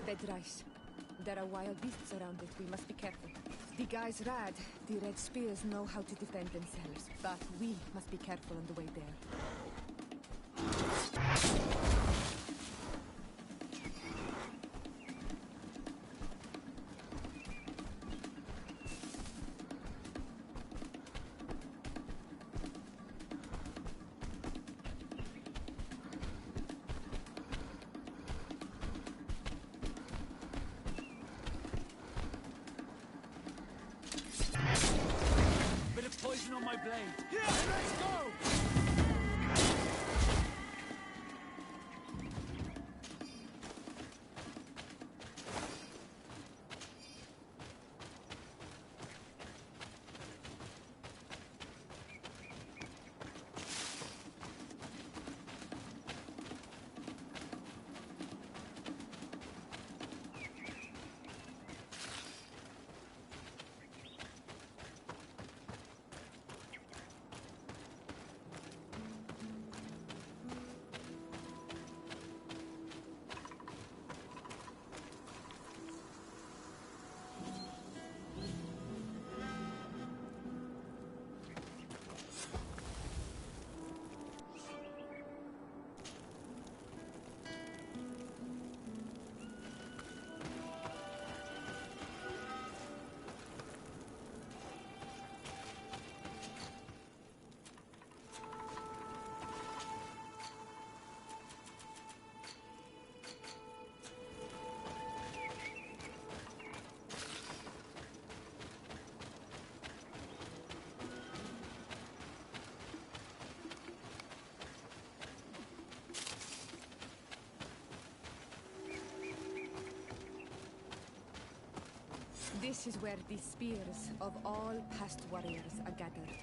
Bedrice. There are wild beasts around it. We must be careful. The guys Rad, the Red Spears, know how to defend themselves, but we must be careful on the way there. Bit of poison on my blade. Yeah, let's go! This is where the spears of all past warriors are gathered.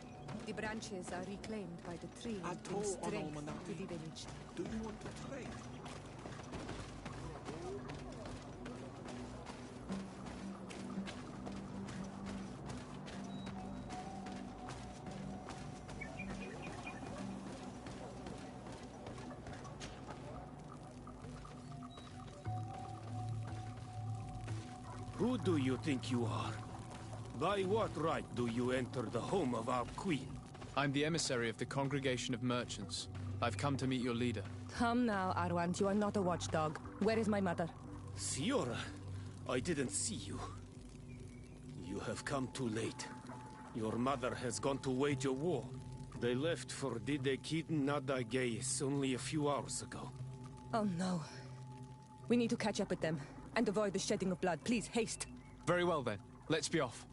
The branches are reclaimed by the tree and bring strength to the village. Do you want to trade? Who do you think you are? By what right do you enter the home of our queen? I'm the emissary of the Congregation of Merchants. I've come to meet your leader. Come now, Arwant, you are not a watchdog. Where is my mother? Siora, I didn't see you. You have come too late. Your mother has gone to wage a war. They left for Didekid Nadagais only a few hours ago. Oh no. We need to catch up with them. And avoid the shedding of blood. Please, haste. Very well then. Let's be off.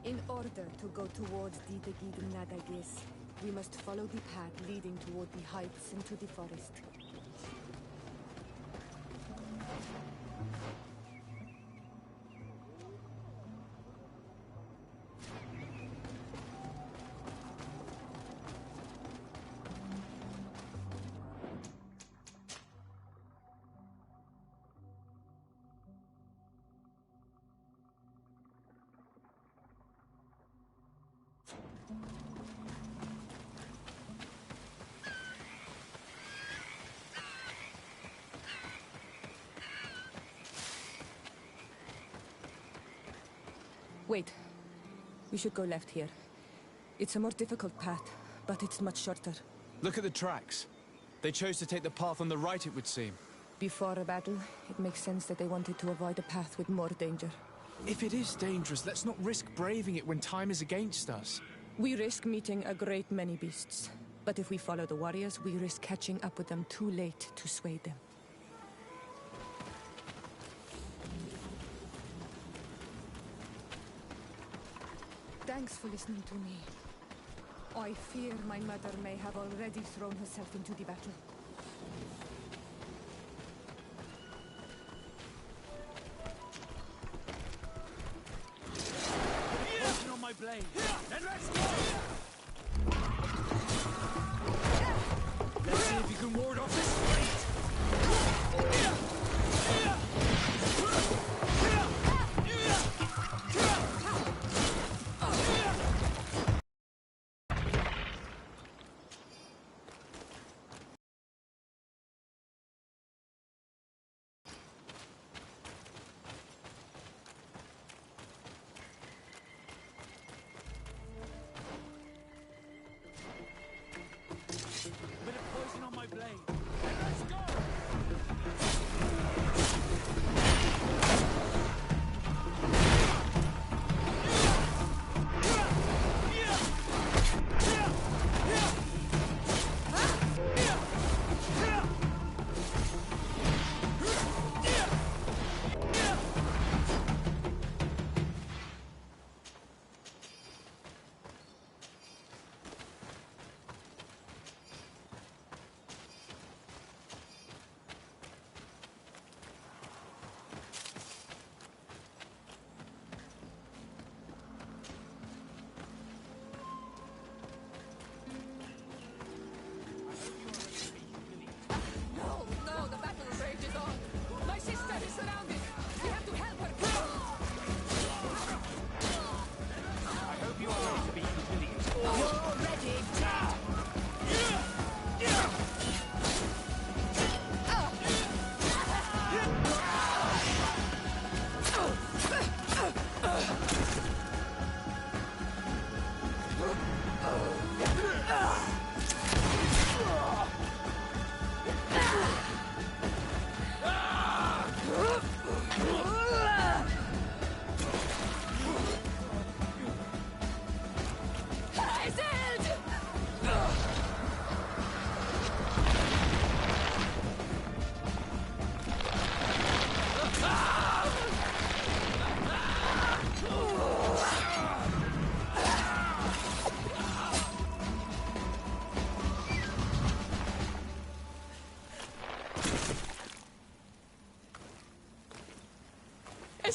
In order to go towards Didegid Nadagis, we must follow the path leading toward the heights into the forest. Wait. We should go left here. It's a more difficult path, but it's much shorter. Look at the tracks. They chose to take the path on the right, it would seem. Before a battle, it makes sense that they wanted to avoid a path with more danger. If it is dangerous, let's not risk braving it when time is against us. We risk meeting a great many beasts. But if we follow the warriors, we risk catching up with them too late to sway them. Thanks for listening to me. I fear my mother may have already thrown herself into the battle. Poison on my blade. Then let's go! Let's see if you can ward off this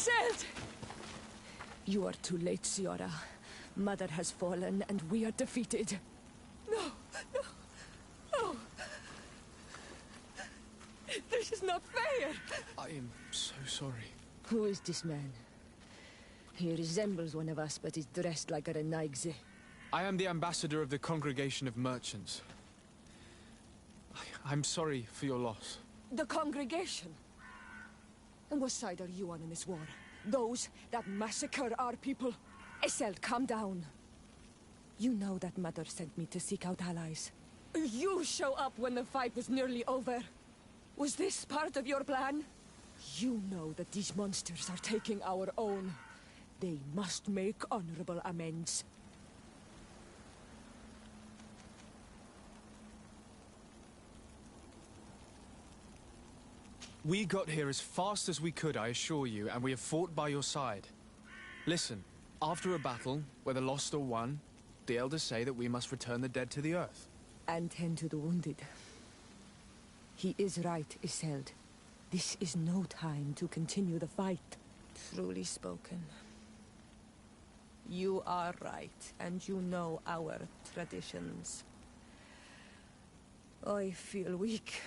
Iselt! You are too late, Ciora. Mother has fallen, and we are defeated. No, no, no. This is not fair. I am so sorry. Who is this man? He resembles one of us, but is dressed like a Renaigze. I am the ambassador of the Congregation of Merchants. I'm sorry for your loss. The Congregation? And what side are you on in this war? Those that massacre our people? Iselt, calm down. You know that Mother sent me to seek out allies. You show up when the fight was nearly over. Was this part of your plan? You know that these monsters are taking our own. They must make honorable amends. We got here as fast as we could, I assure you, and we have fought by your side. Listen, after a battle, whether lost or won, the elders say that we must return the dead to the earth. And tend to the wounded. He is right, Iselt. This is no time to continue the fight. Truly spoken. You are right, and you know our traditions. I feel weak.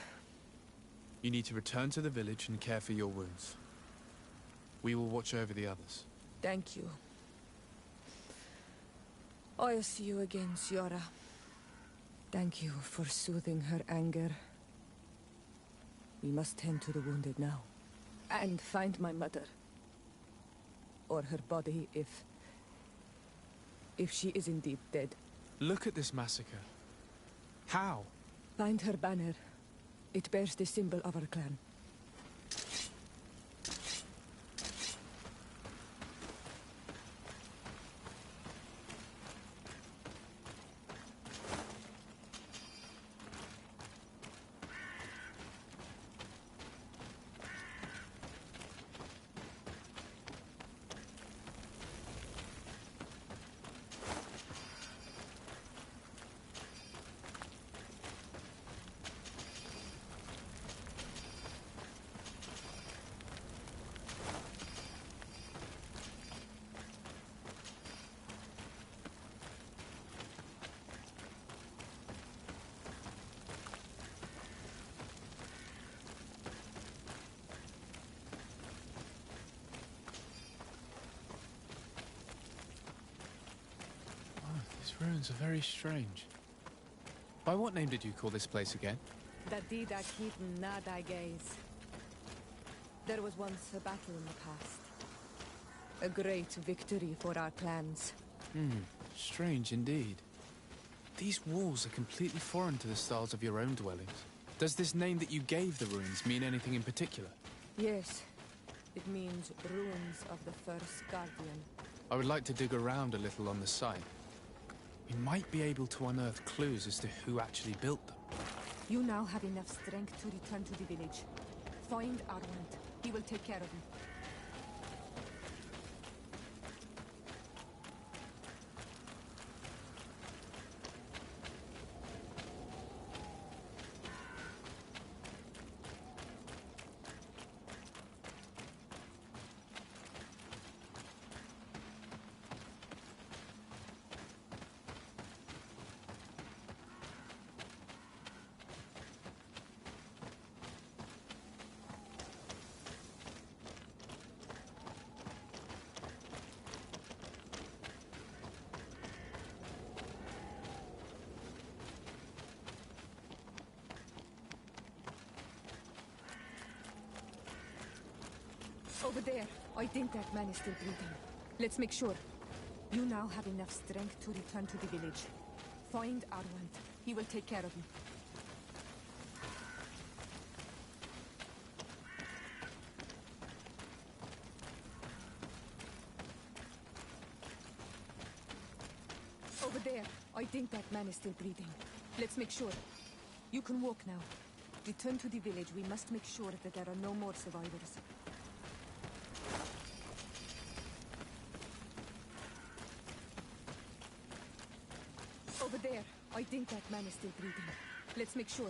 You need to return to the village and care for your wounds. We will watch over the others. Thank you. I'll see you again, Ciora. Thank you for soothing her anger. We must tend to the wounded now. And find my mother. Or her body, if she is indeed dead. Look at this massacre. How? Find her banner. It bears the symbol of our clan. These ruins are very strange. By what name did you call this place again? Dadida Keaton Nada Gaze. There was once a battle in the past. A great victory for our clans. Strange indeed. These walls are completely foreign to the styles of your own dwellings. Does this name that you gave the ruins mean anything in particular? Yes. It means ruins of the first Guardian. I would like to dig around a little on the site. We might be able to unearth clues as to who actually built them. You now have enough strength to return to the village. Find Arwand. He will take care of you. Over there. I think that man is still breathing. Let's make sure. You now have enough strength to return to the village. Find Arwand. He will take care of you. Over there. I think that man is still breathing. Let's make sure. You can walk now. Return to the village. We must make sure that there are no more survivors. Over there. I think that man is still breathing. Let's make sure.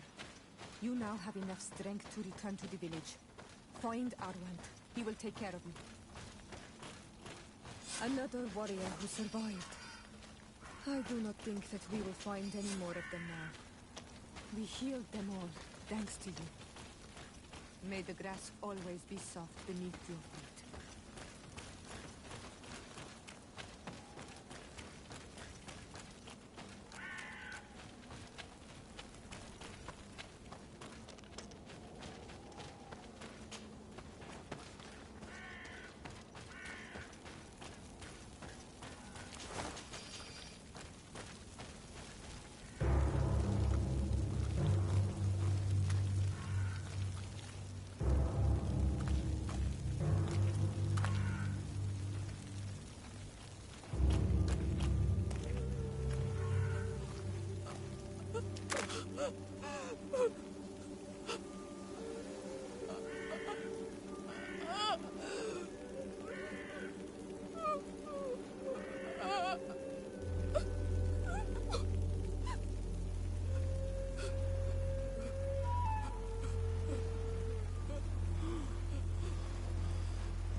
You now have enough strength to return to the village. Find Arwand. He will take care of you. Another warrior who survived. I do not think that we will find any more of them now. We healed them all, thanks to you. May the grass always be soft beneath your feet.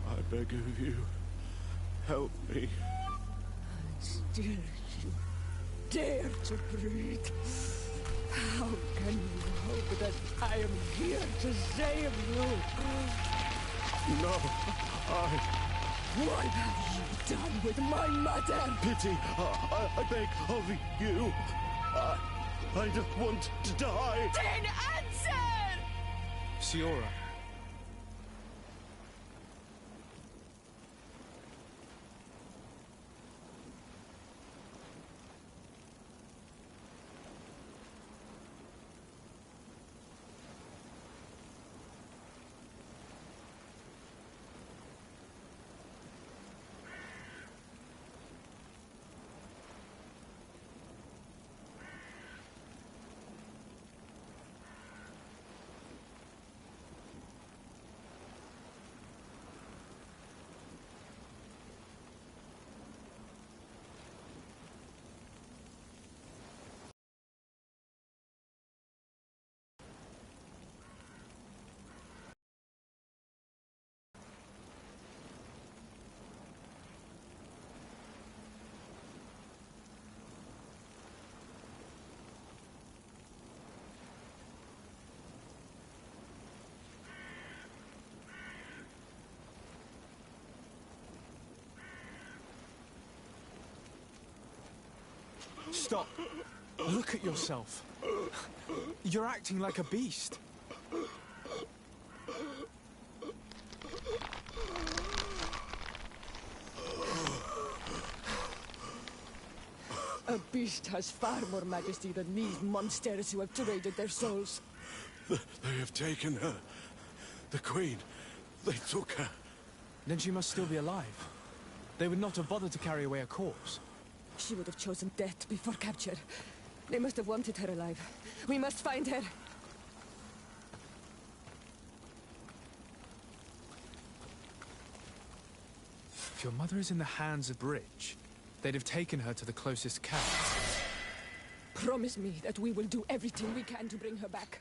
I beg of you, help me. Still you dare to breathe. How can you hope that I am here to save you? No, What have you done with my mother? Pity, I beg of you. I don't want to die. Then answer! Siora. Stop. Look at yourself. You're acting like a beast. A beast has far more majesty than these monsters who have traded their souls. They have taken her. The Queen. They took her. Then she must still be alive. They would not have bothered to carry away a corpse. She would have chosen death before capture. They must have wanted her alive. We must find her. If your mother is in the hands of Bridge, they'd have taken her to the closest camp. Promise me that we will do everything we can to bring her back.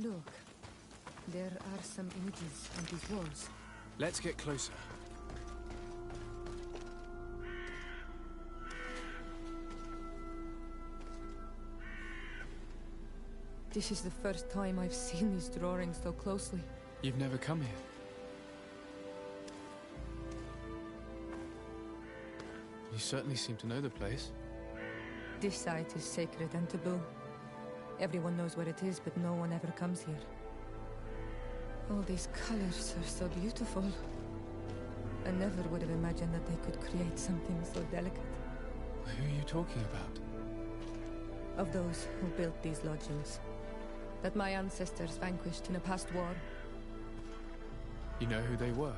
Look. There are some images on these walls. Let's get closer. This is the first time I've seen these drawings so closely. You've never come here? You certainly seem to know the place. This site is sacred and taboo. Everyone knows where it is, but no one ever comes here. All these colors are so beautiful. I never would have imagined that they could create something so delicate. Who are you talking about? Of those who built these lodgings. That my ancestors vanquished in a past war. You know who they were?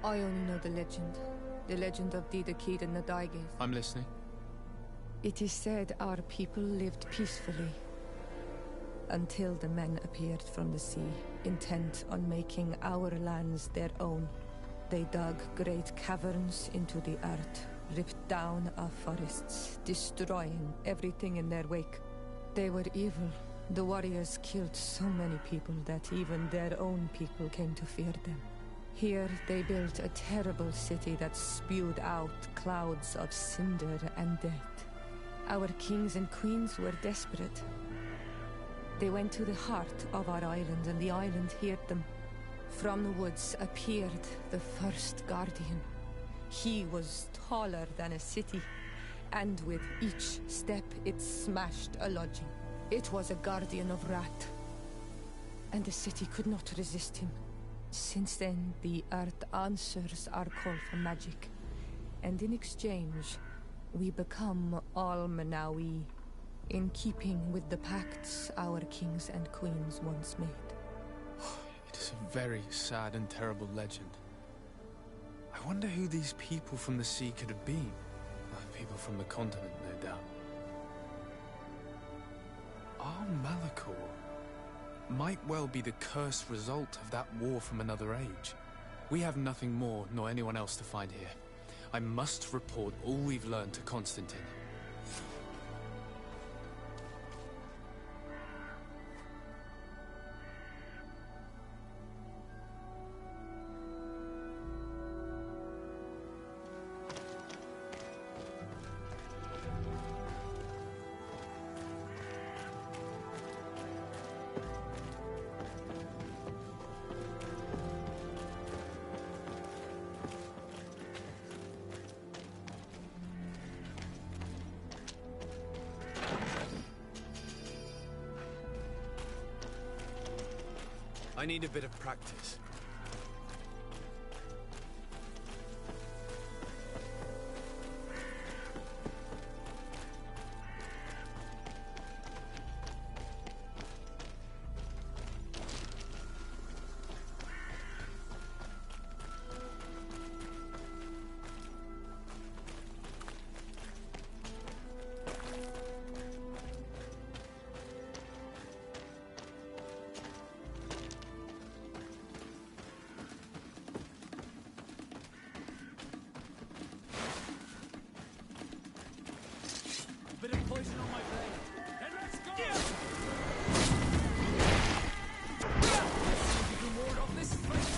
I only know the legend. The legend of Didakid and the Daiges. I'm listening. It is said our people lived peacefully. Until the men appeared from the sea, intent on making our lands their own. They dug great caverns into the earth, ripped down our forests, destroying everything in their wake. They were evil. The warriors killed so many people that even their own people came to fear them. Here they built a terrible city that spewed out clouds of cinder and death. Our kings and queens were desperate. They went to the heart of our island, and the island heard them. From the woods appeared the first guardian. He was taller than a city, and with each step it smashed a lodging. It was a guardian of Rat, and the city could not resist him. Since then, the earth answers our call for magic, and in exchange, we become Almanawi, in keeping with the pacts our kings and queens once made. It is a very sad and terrible legend. I wonder who these people from the sea could have been. People from the continent, no doubt. Our Malachor might well be the cursed result of that war from another age. We have nothing more nor anyone else to find here. I must report all we've learned to Constantine. I need a bit of practice. Bit of poison on my blade. Then let's go! You can ward off this place.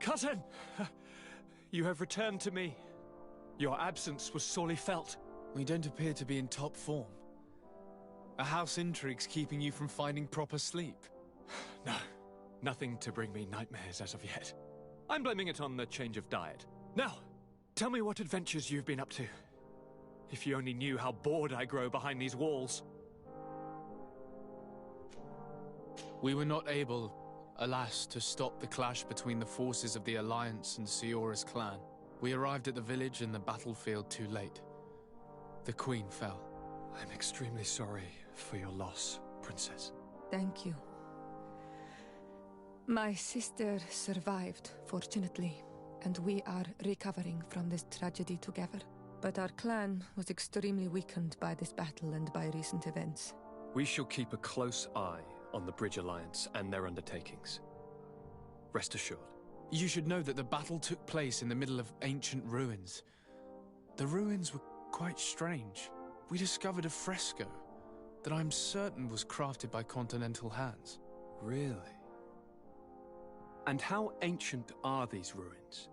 Cousin! You have returned to me. Your absence was sorely felt. We don't appear to be in top form. Are house intrigues keeping you from finding proper sleep? No, nothing to bring me nightmares as of yet. I'm blaming it on the change of diet. Now, tell me what adventures you've been up to. If you only knew how bored I grow behind these walls. We were not able, alas, to stop the clash between the forces of the Alliance and Siora's clan. We arrived at the village and the battlefield too late. The Queen fell. I'm extremely sorry for your loss, Princess. Thank you. My sister survived, fortunately, and we are recovering from this tragedy together. But our clan was extremely weakened by this battle and by recent events. We shall keep a close eye on the Bridge Alliance and their undertakings. Rest assured. You should know that the battle took place in the middle of ancient ruins. The ruins were quite strange. We discovered a fresco that I'm certain was crafted by continental hands. Really? And how ancient are these ruins?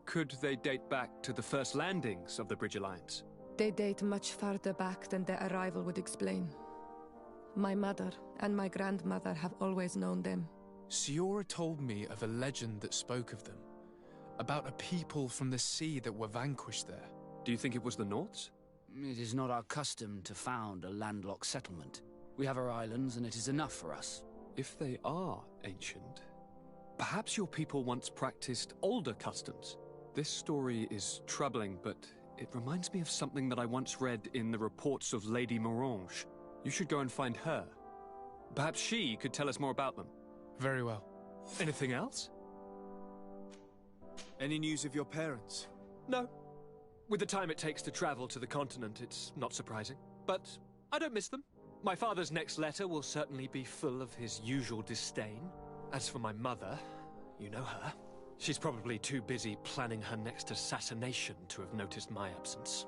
Could they date back to the first landings of the Bridge Alliance? They date much farther back than their arrival would explain. My mother and my grandmother have always known them. Siora told me of a legend that spoke of them, about a people from the sea that were vanquished there. Do you think it was the Nords? It is not our custom to found a landlocked settlement. We have our islands, and it is enough for us. If they are ancient, perhaps your people once practiced older customs. This story is troubling, but it reminds me of something that I once read in the reports of Lady Morange. You should go and find her. Perhaps she could tell us more about them. Very well. Anything else? Any news of your parents? No. With the time it takes to travel to the continent, it's not surprising. But I don't miss them. My father's next letter will certainly be full of his usual disdain. As for my mother, you know her. She's probably too busy planning her next assassination to have noticed my absence.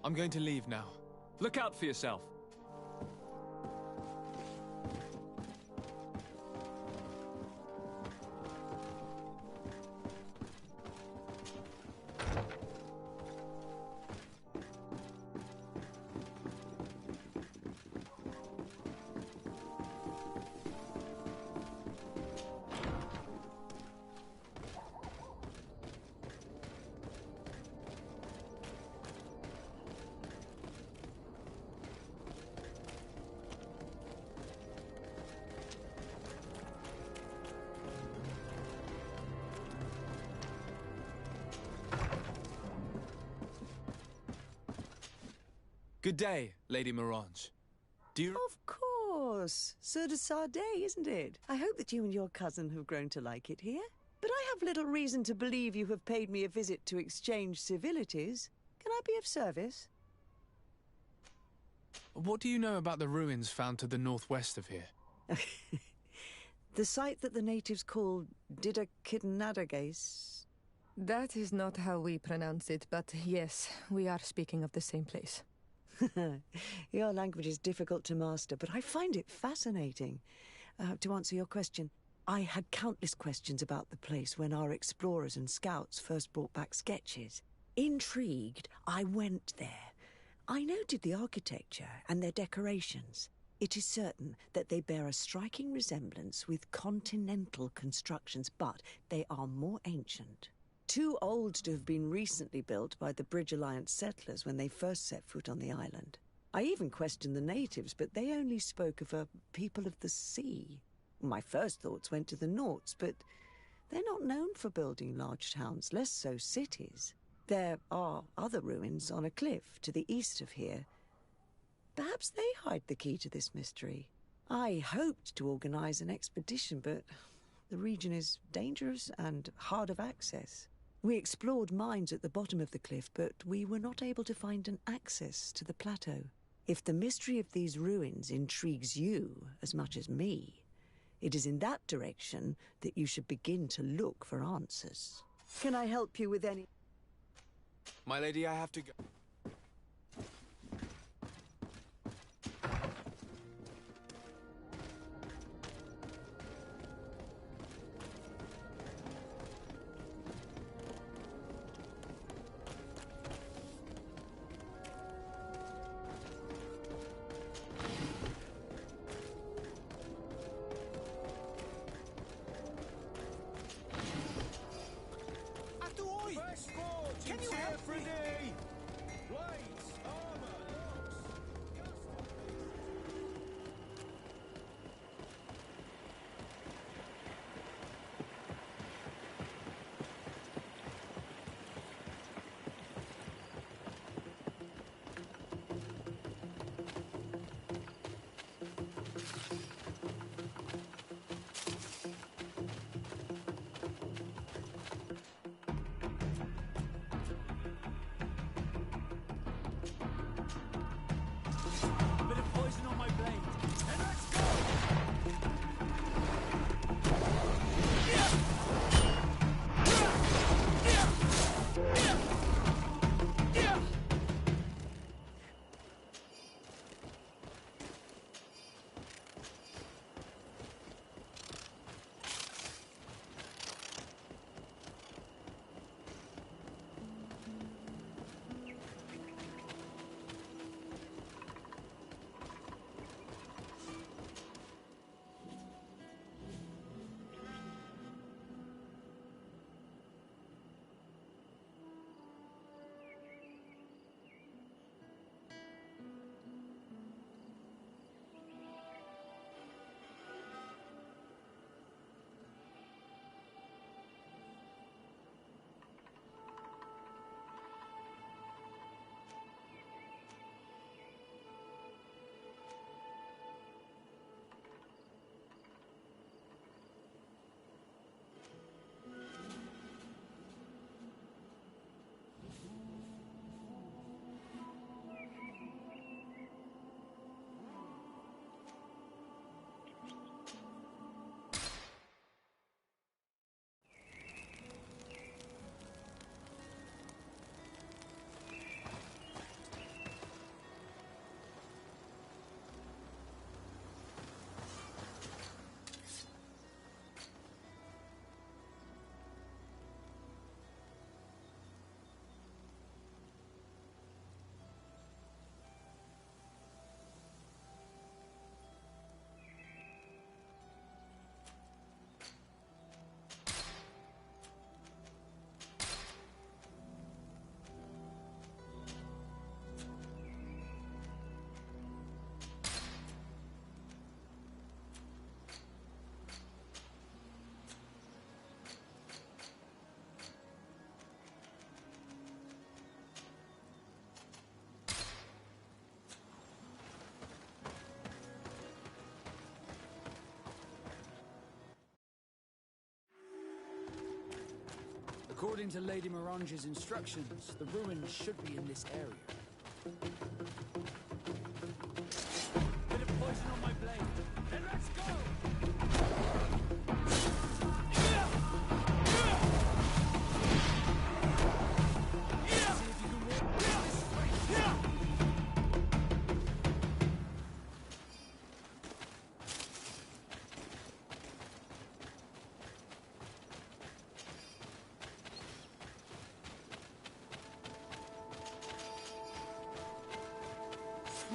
I'm going to leave now. Look out for yourself. Good day, Lady Morange. Do you... Of course. Sir de Sardet, isn't it? I hope that you and your cousin have grown to like it here. But I have little reason to believe you have paid me a visit to exchange civilities. Can I be of service? What do you know about the ruins found to the northwest of here? The site that the natives call Didakidnadagais. That is not how we pronounce it, but yes, we are speaking of the same place. Your language is difficult to master, but I find it fascinating. To answer your question, I had countless questions about the place when our explorers and scouts first brought back sketches. Intrigued, I went there. I noted the architecture and their decorations. It is certain that they bear a striking resemblance with continental constructions, but they are more ancient. Too old to have been recently built by the Bridge Alliance settlers when they first set foot on the island. I even questioned the natives, but they only spoke of a people of the sea. My first thoughts went to the Nords, but they're not known for building large towns, less so cities. There are other ruins on a cliff to the east of here. Perhaps they hide the key to this mystery. I hoped to organize an expedition, but the region is dangerous and hard of access. We explored mines at the bottom of the cliff, but we were not able to find an access to the plateau. If the mystery of these ruins intrigues you as much as me, it is in that direction that you should begin to look for answers. Can I help you with any... My lady, I have to go. According to Lady Morange's instructions, the ruins should be in this area. Bit of poison on my blade. Then let's go!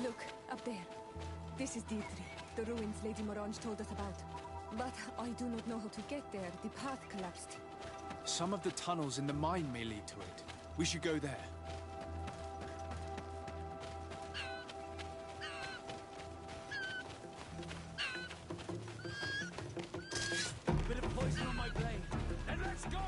Look, up there. This is Deirdre, the ruins Lady Morange told us about. But I do not know how to get there. The path collapsed. Some of the tunnels in the mine may lead to it. We should go there. Bit of poison on my blade. Then let's go!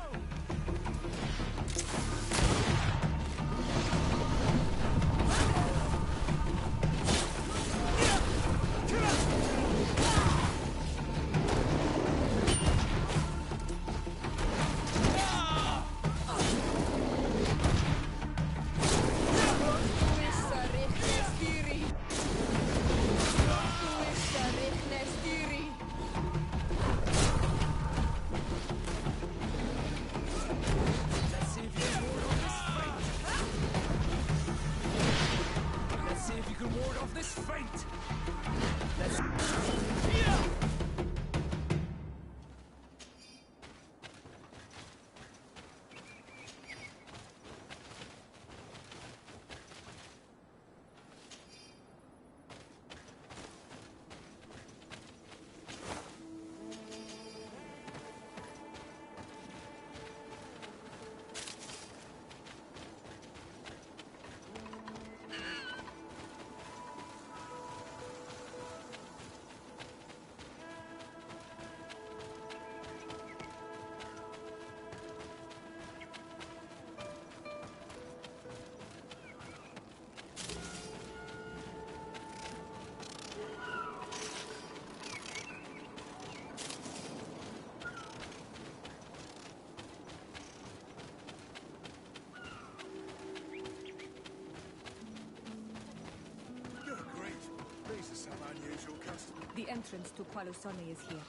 The entrance to Qualusone is here.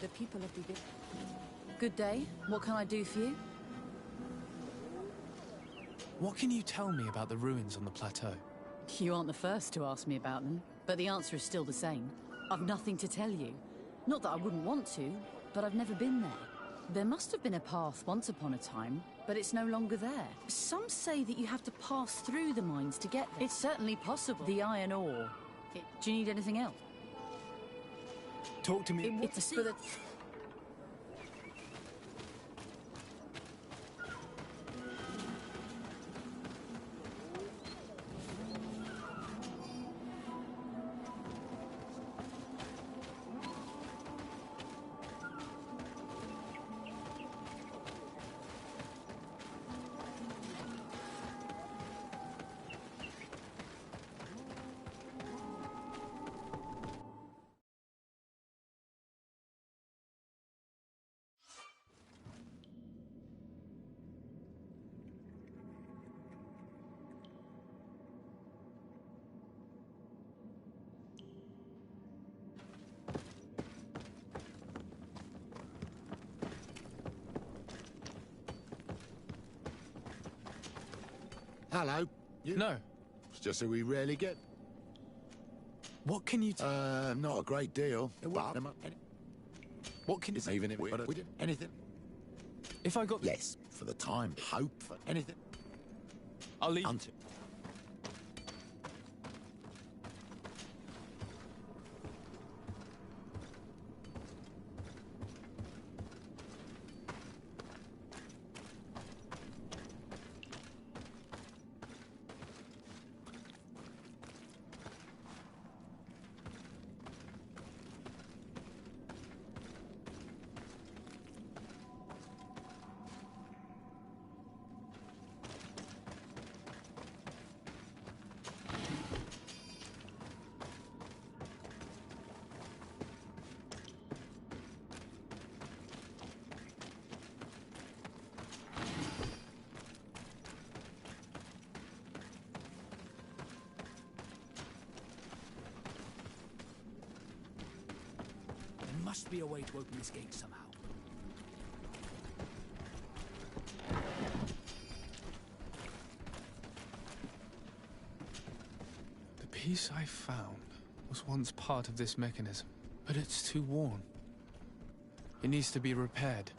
The people of the... Good day. What can I do for you? What can you tell me about the ruins on the plateau? You aren't the first to ask me about them, but the answer is still the same. I've nothing to tell you. Not that I wouldn't want to, but I've never been there. There must have been a path once upon a time, but it's no longer there. Some say that you have to pass through the mines to get there. It's certainly possible. The iron ore. Do you need anything else? Talk to me. It's for the... Hello. You? No. It's just who we rarely get. What can you not a great deal. But what can you... Even if we did anything. If I got... Yes, for the time. Hope for anything. I'll leave... Until... must be a way to open this gate somehow. The piece I found was once part of this mechanism, but it's too worn. It needs to be repaired.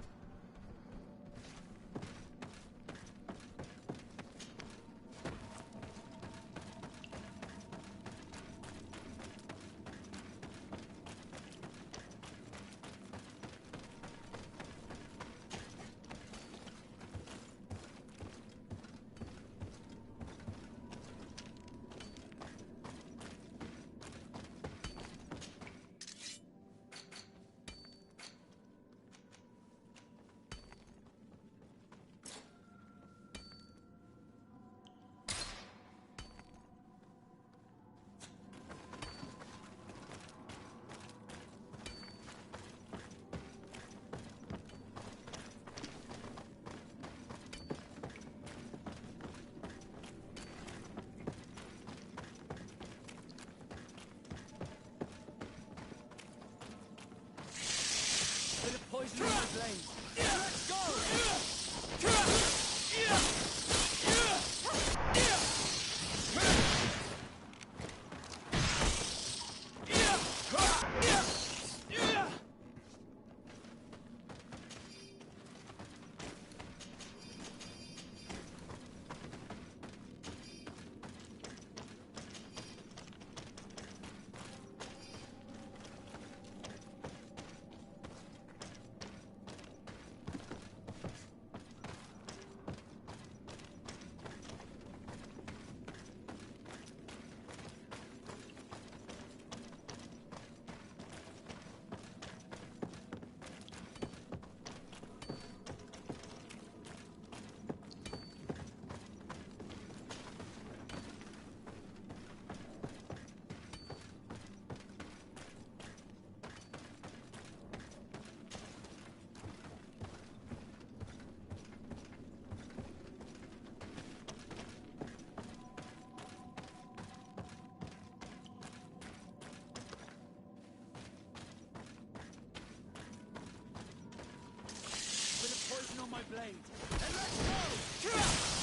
Poison on my blade. Let's go! On my blade. And let's go!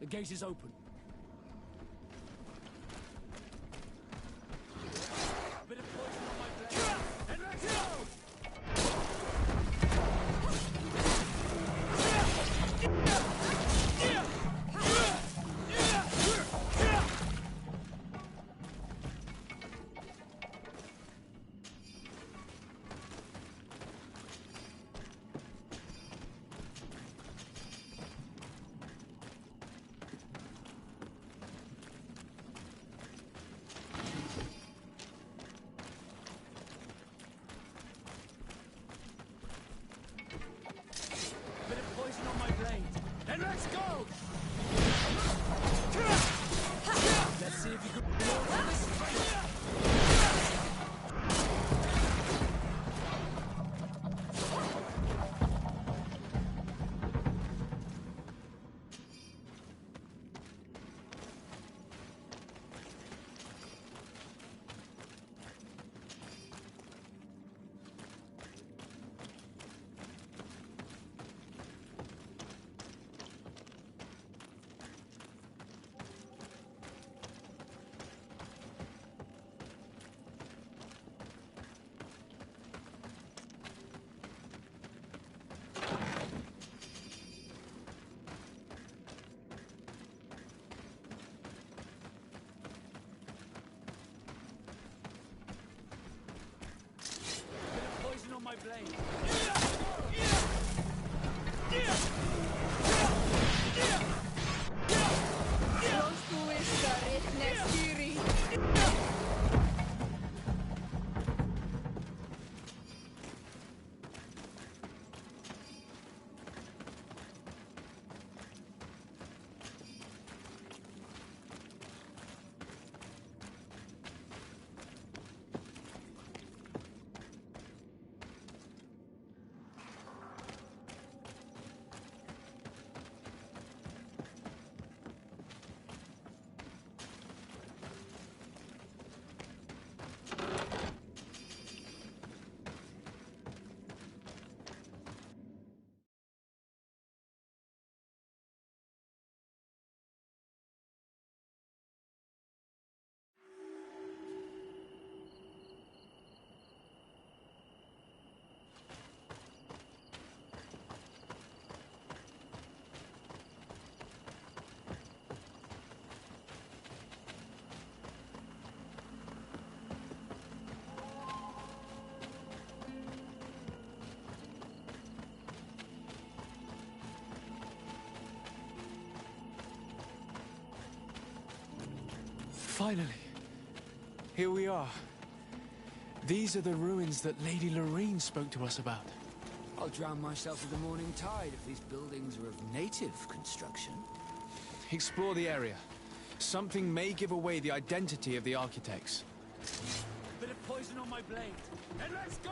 The gate is open. Bit of poison on my blade. And let's go! On my blade. Then let's go! Let's see if you can blow on this fight. On my blade. Finally, here we are. These are the ruins that Lady Lorraine spoke to us about. I'll drown myself with the morning tide if these buildings are of native construction. Explore the area. Something may give away the identity of the architects. Bit of poison on my blade. And let's go!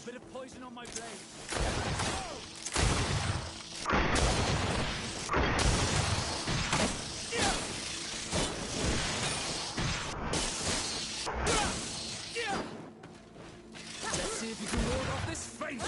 Bit of poison on my blade. Let's see if you can ward off this fate.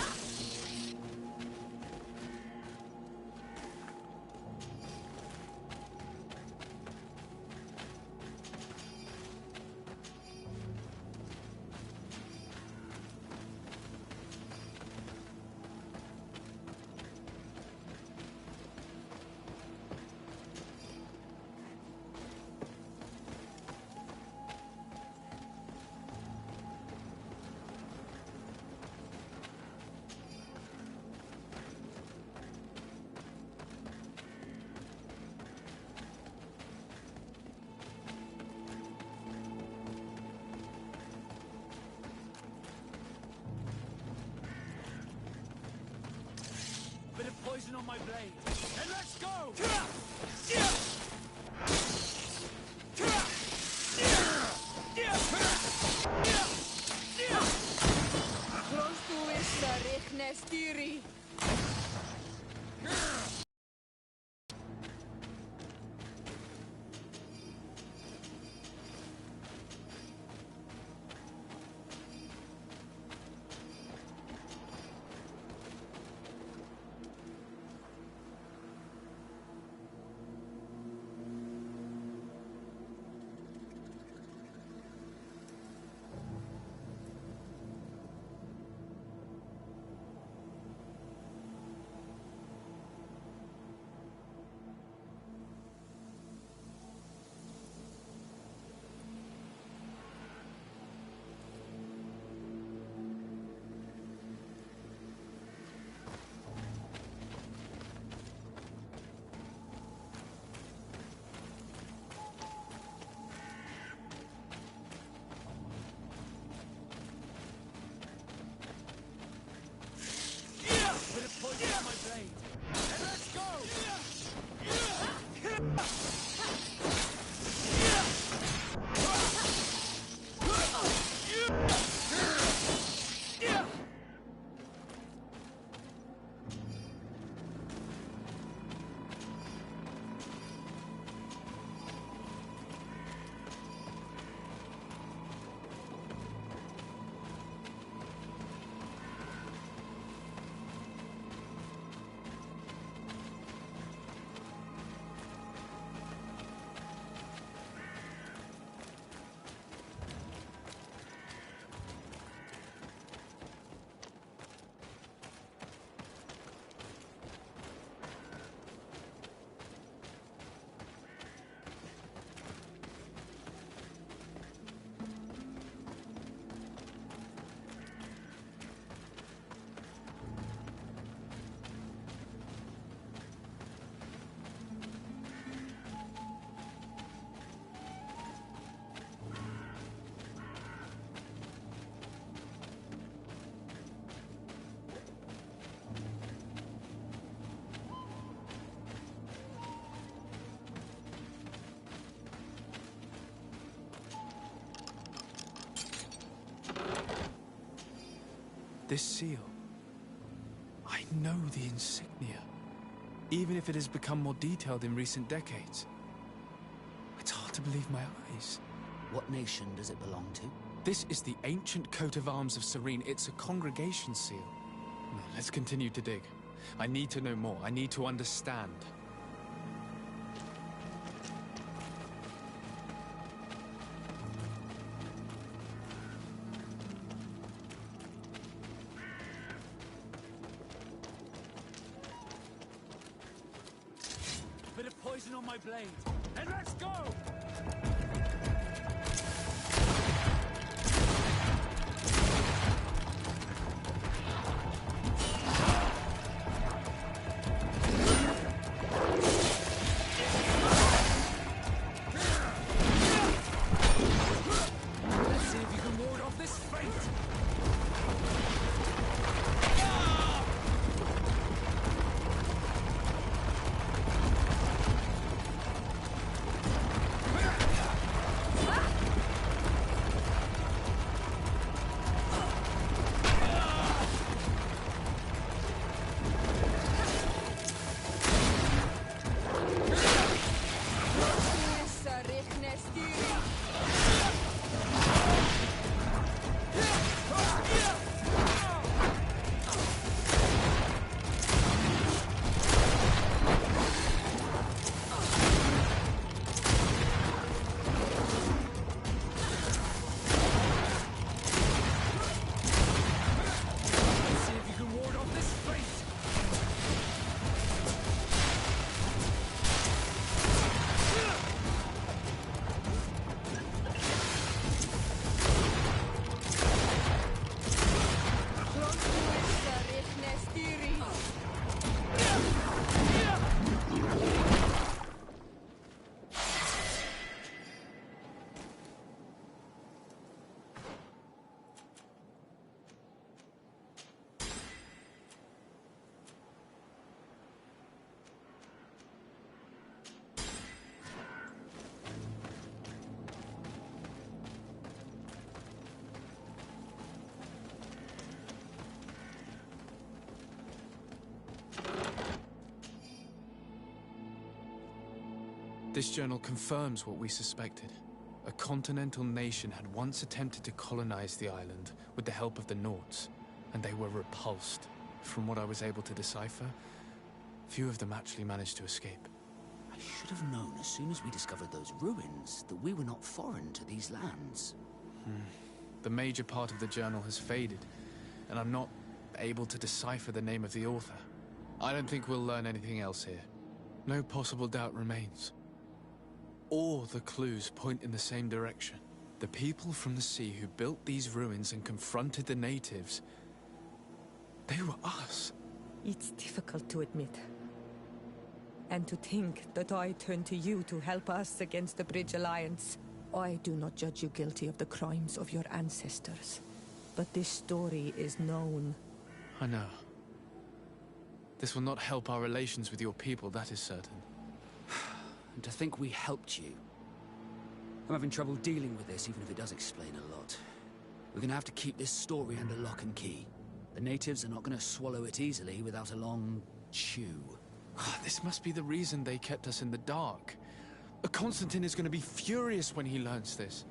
Bit of poison on my blade. And let's go! This seal. I know the insignia, even if it has become more detailed in recent decades. It's hard to believe my eyes. What nation does it belong to? This is the ancient coat of arms of Serene. It's a congregation seal. No, let's continue to dig. I need to know more. I need to understand. Bit of poison on my blade, and let's go! This journal confirms what we suspected. A continental nation had once attempted to colonize the island with the help of the Nords, and they were repulsed. From what I was able to decipher, few of them actually managed to escape. I should have known as soon as we discovered those ruins that we were not foreign to these lands. The major part of the journal has faded, and I'm not able to decipher the name of the author. I don't think we'll learn anything else here. No possible doubt remains. All the clues point in the same direction. The people from the sea who built these ruins and confronted the natives, they were us. It's difficult to admit. And to think that I turned to you to help us against the Bridge Alliance. I do not judge you guilty of the crimes of your ancestors. But this story is known. I know. This will not help our relations with your people, that is certain. And to think we helped you. I'm having trouble dealing with this, even if it does explain a lot. We're gonna have to keep this story under lock and key. The natives are not gonna swallow it easily without a long chew. This must be the reason they kept us in the dark. Constantine is gonna be furious when he learns this.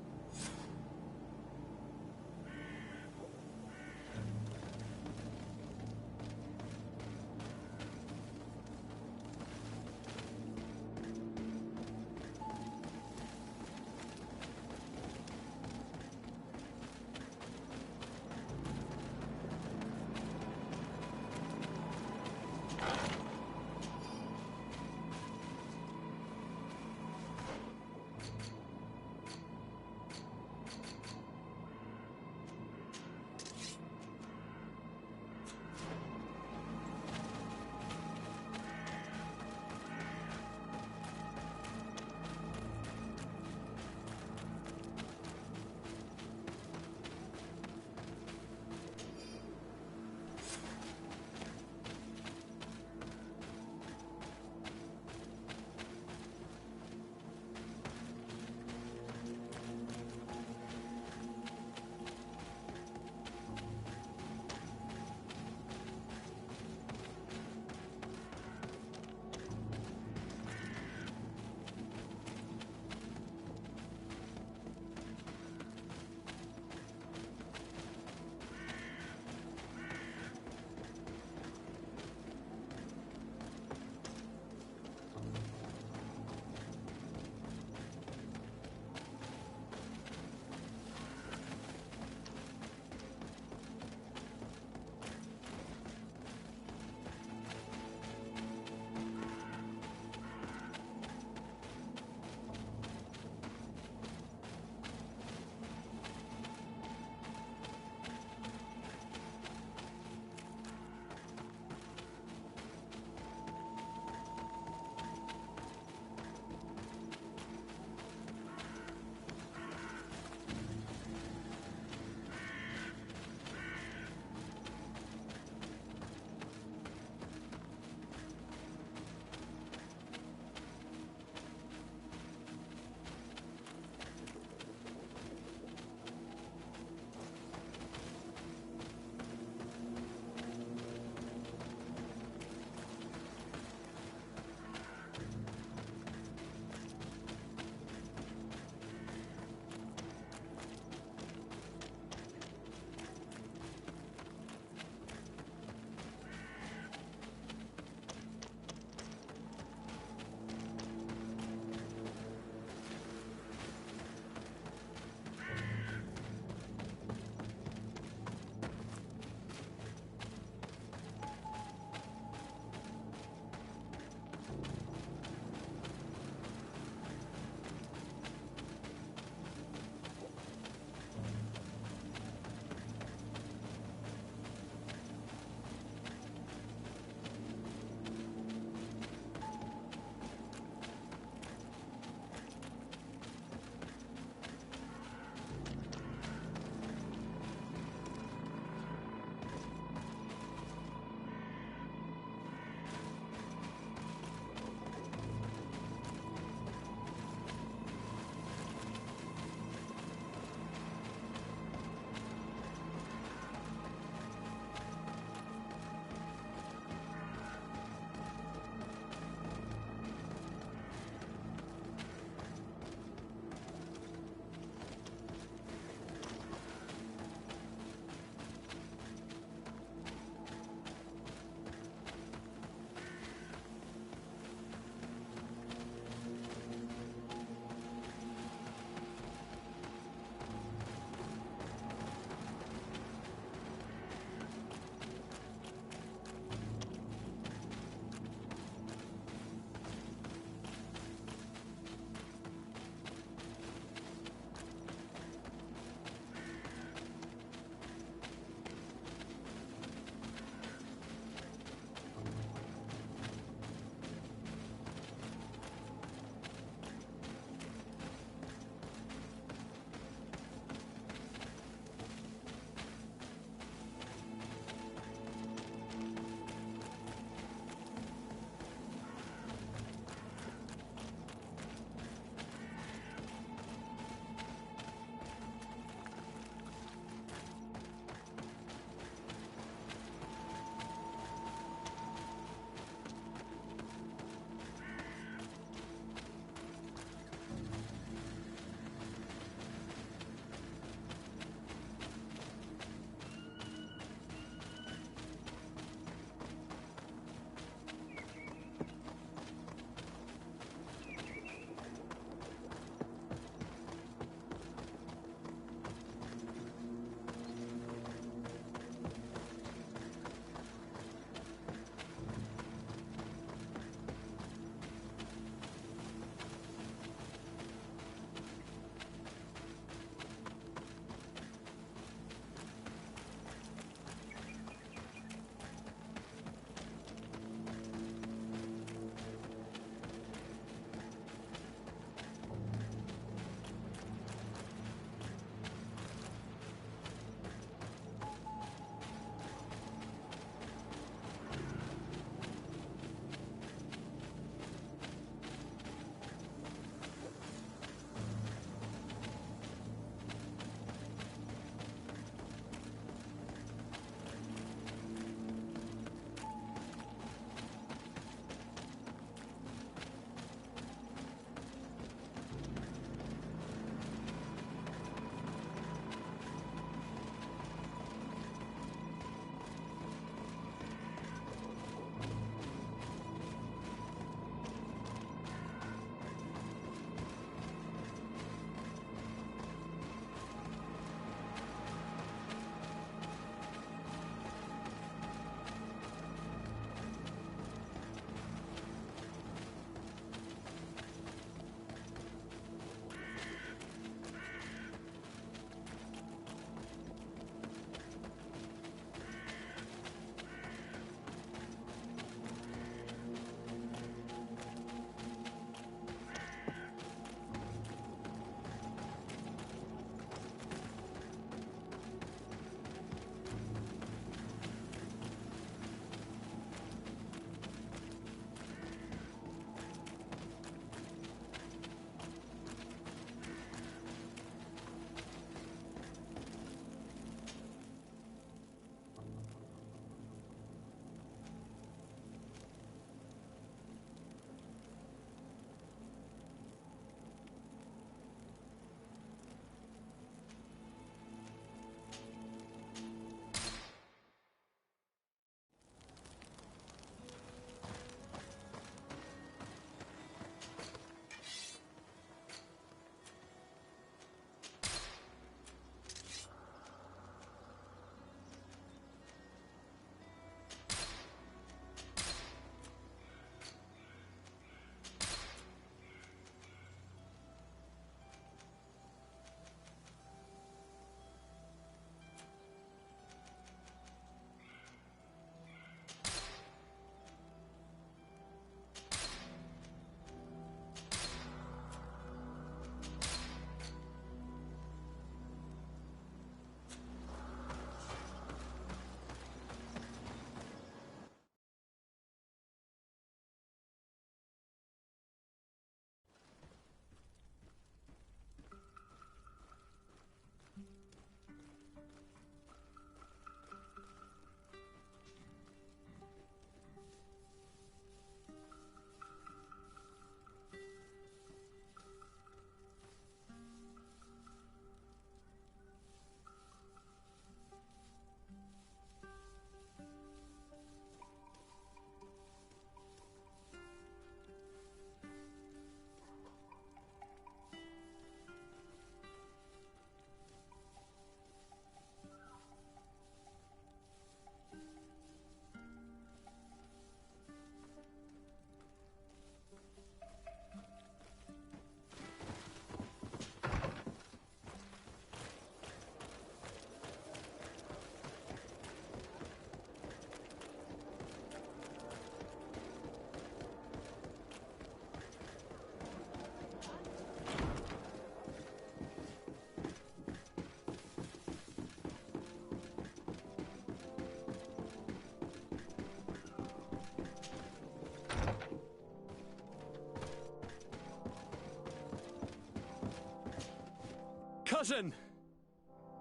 Cousin!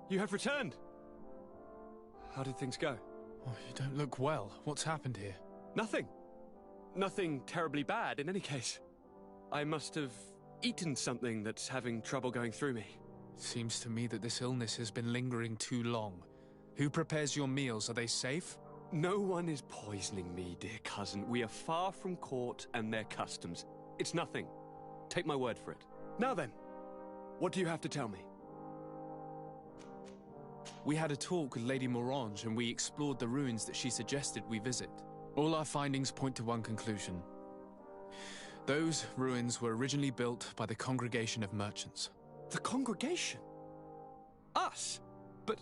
You have returned. How did things go? Oh, you don't look well. What's happened here? Nothing. Nothing terribly bad, in any case. I must have eaten something that's having trouble going through me. Seems to me that this illness has been lingering too long. Who prepares your meals? Are they safe? No one is poisoning me, dear cousin. We are far from court and their customs. It's nothing. Take my word for it. Now then, what do you have to tell me? We had a talk with Lady Morange and we explored the ruins that she suggested we visit. All our findings point to one conclusion. Those ruins were originally built by the Congregation of Merchants. The Congregation? Us? But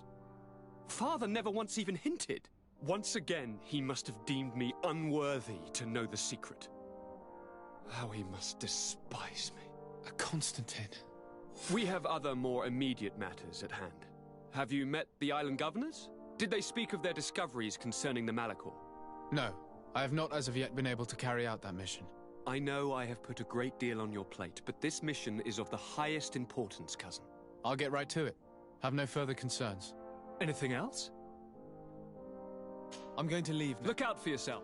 Father never once even hinted. Once again, he must have deemed me unworthy to know the secret. How he must despise me. Constantine. We have other more immediate matters at hand. Have you met the island governors? Did they speak of their discoveries concerning the Malachor? No, I have not as of yet been able to carry out that mission. I know I have put a great deal on your plate, but this mission is of the highest importance, cousin. I'll get right to it. Have no further concerns. Anything else? I'm going to leave now. Look out for yourself.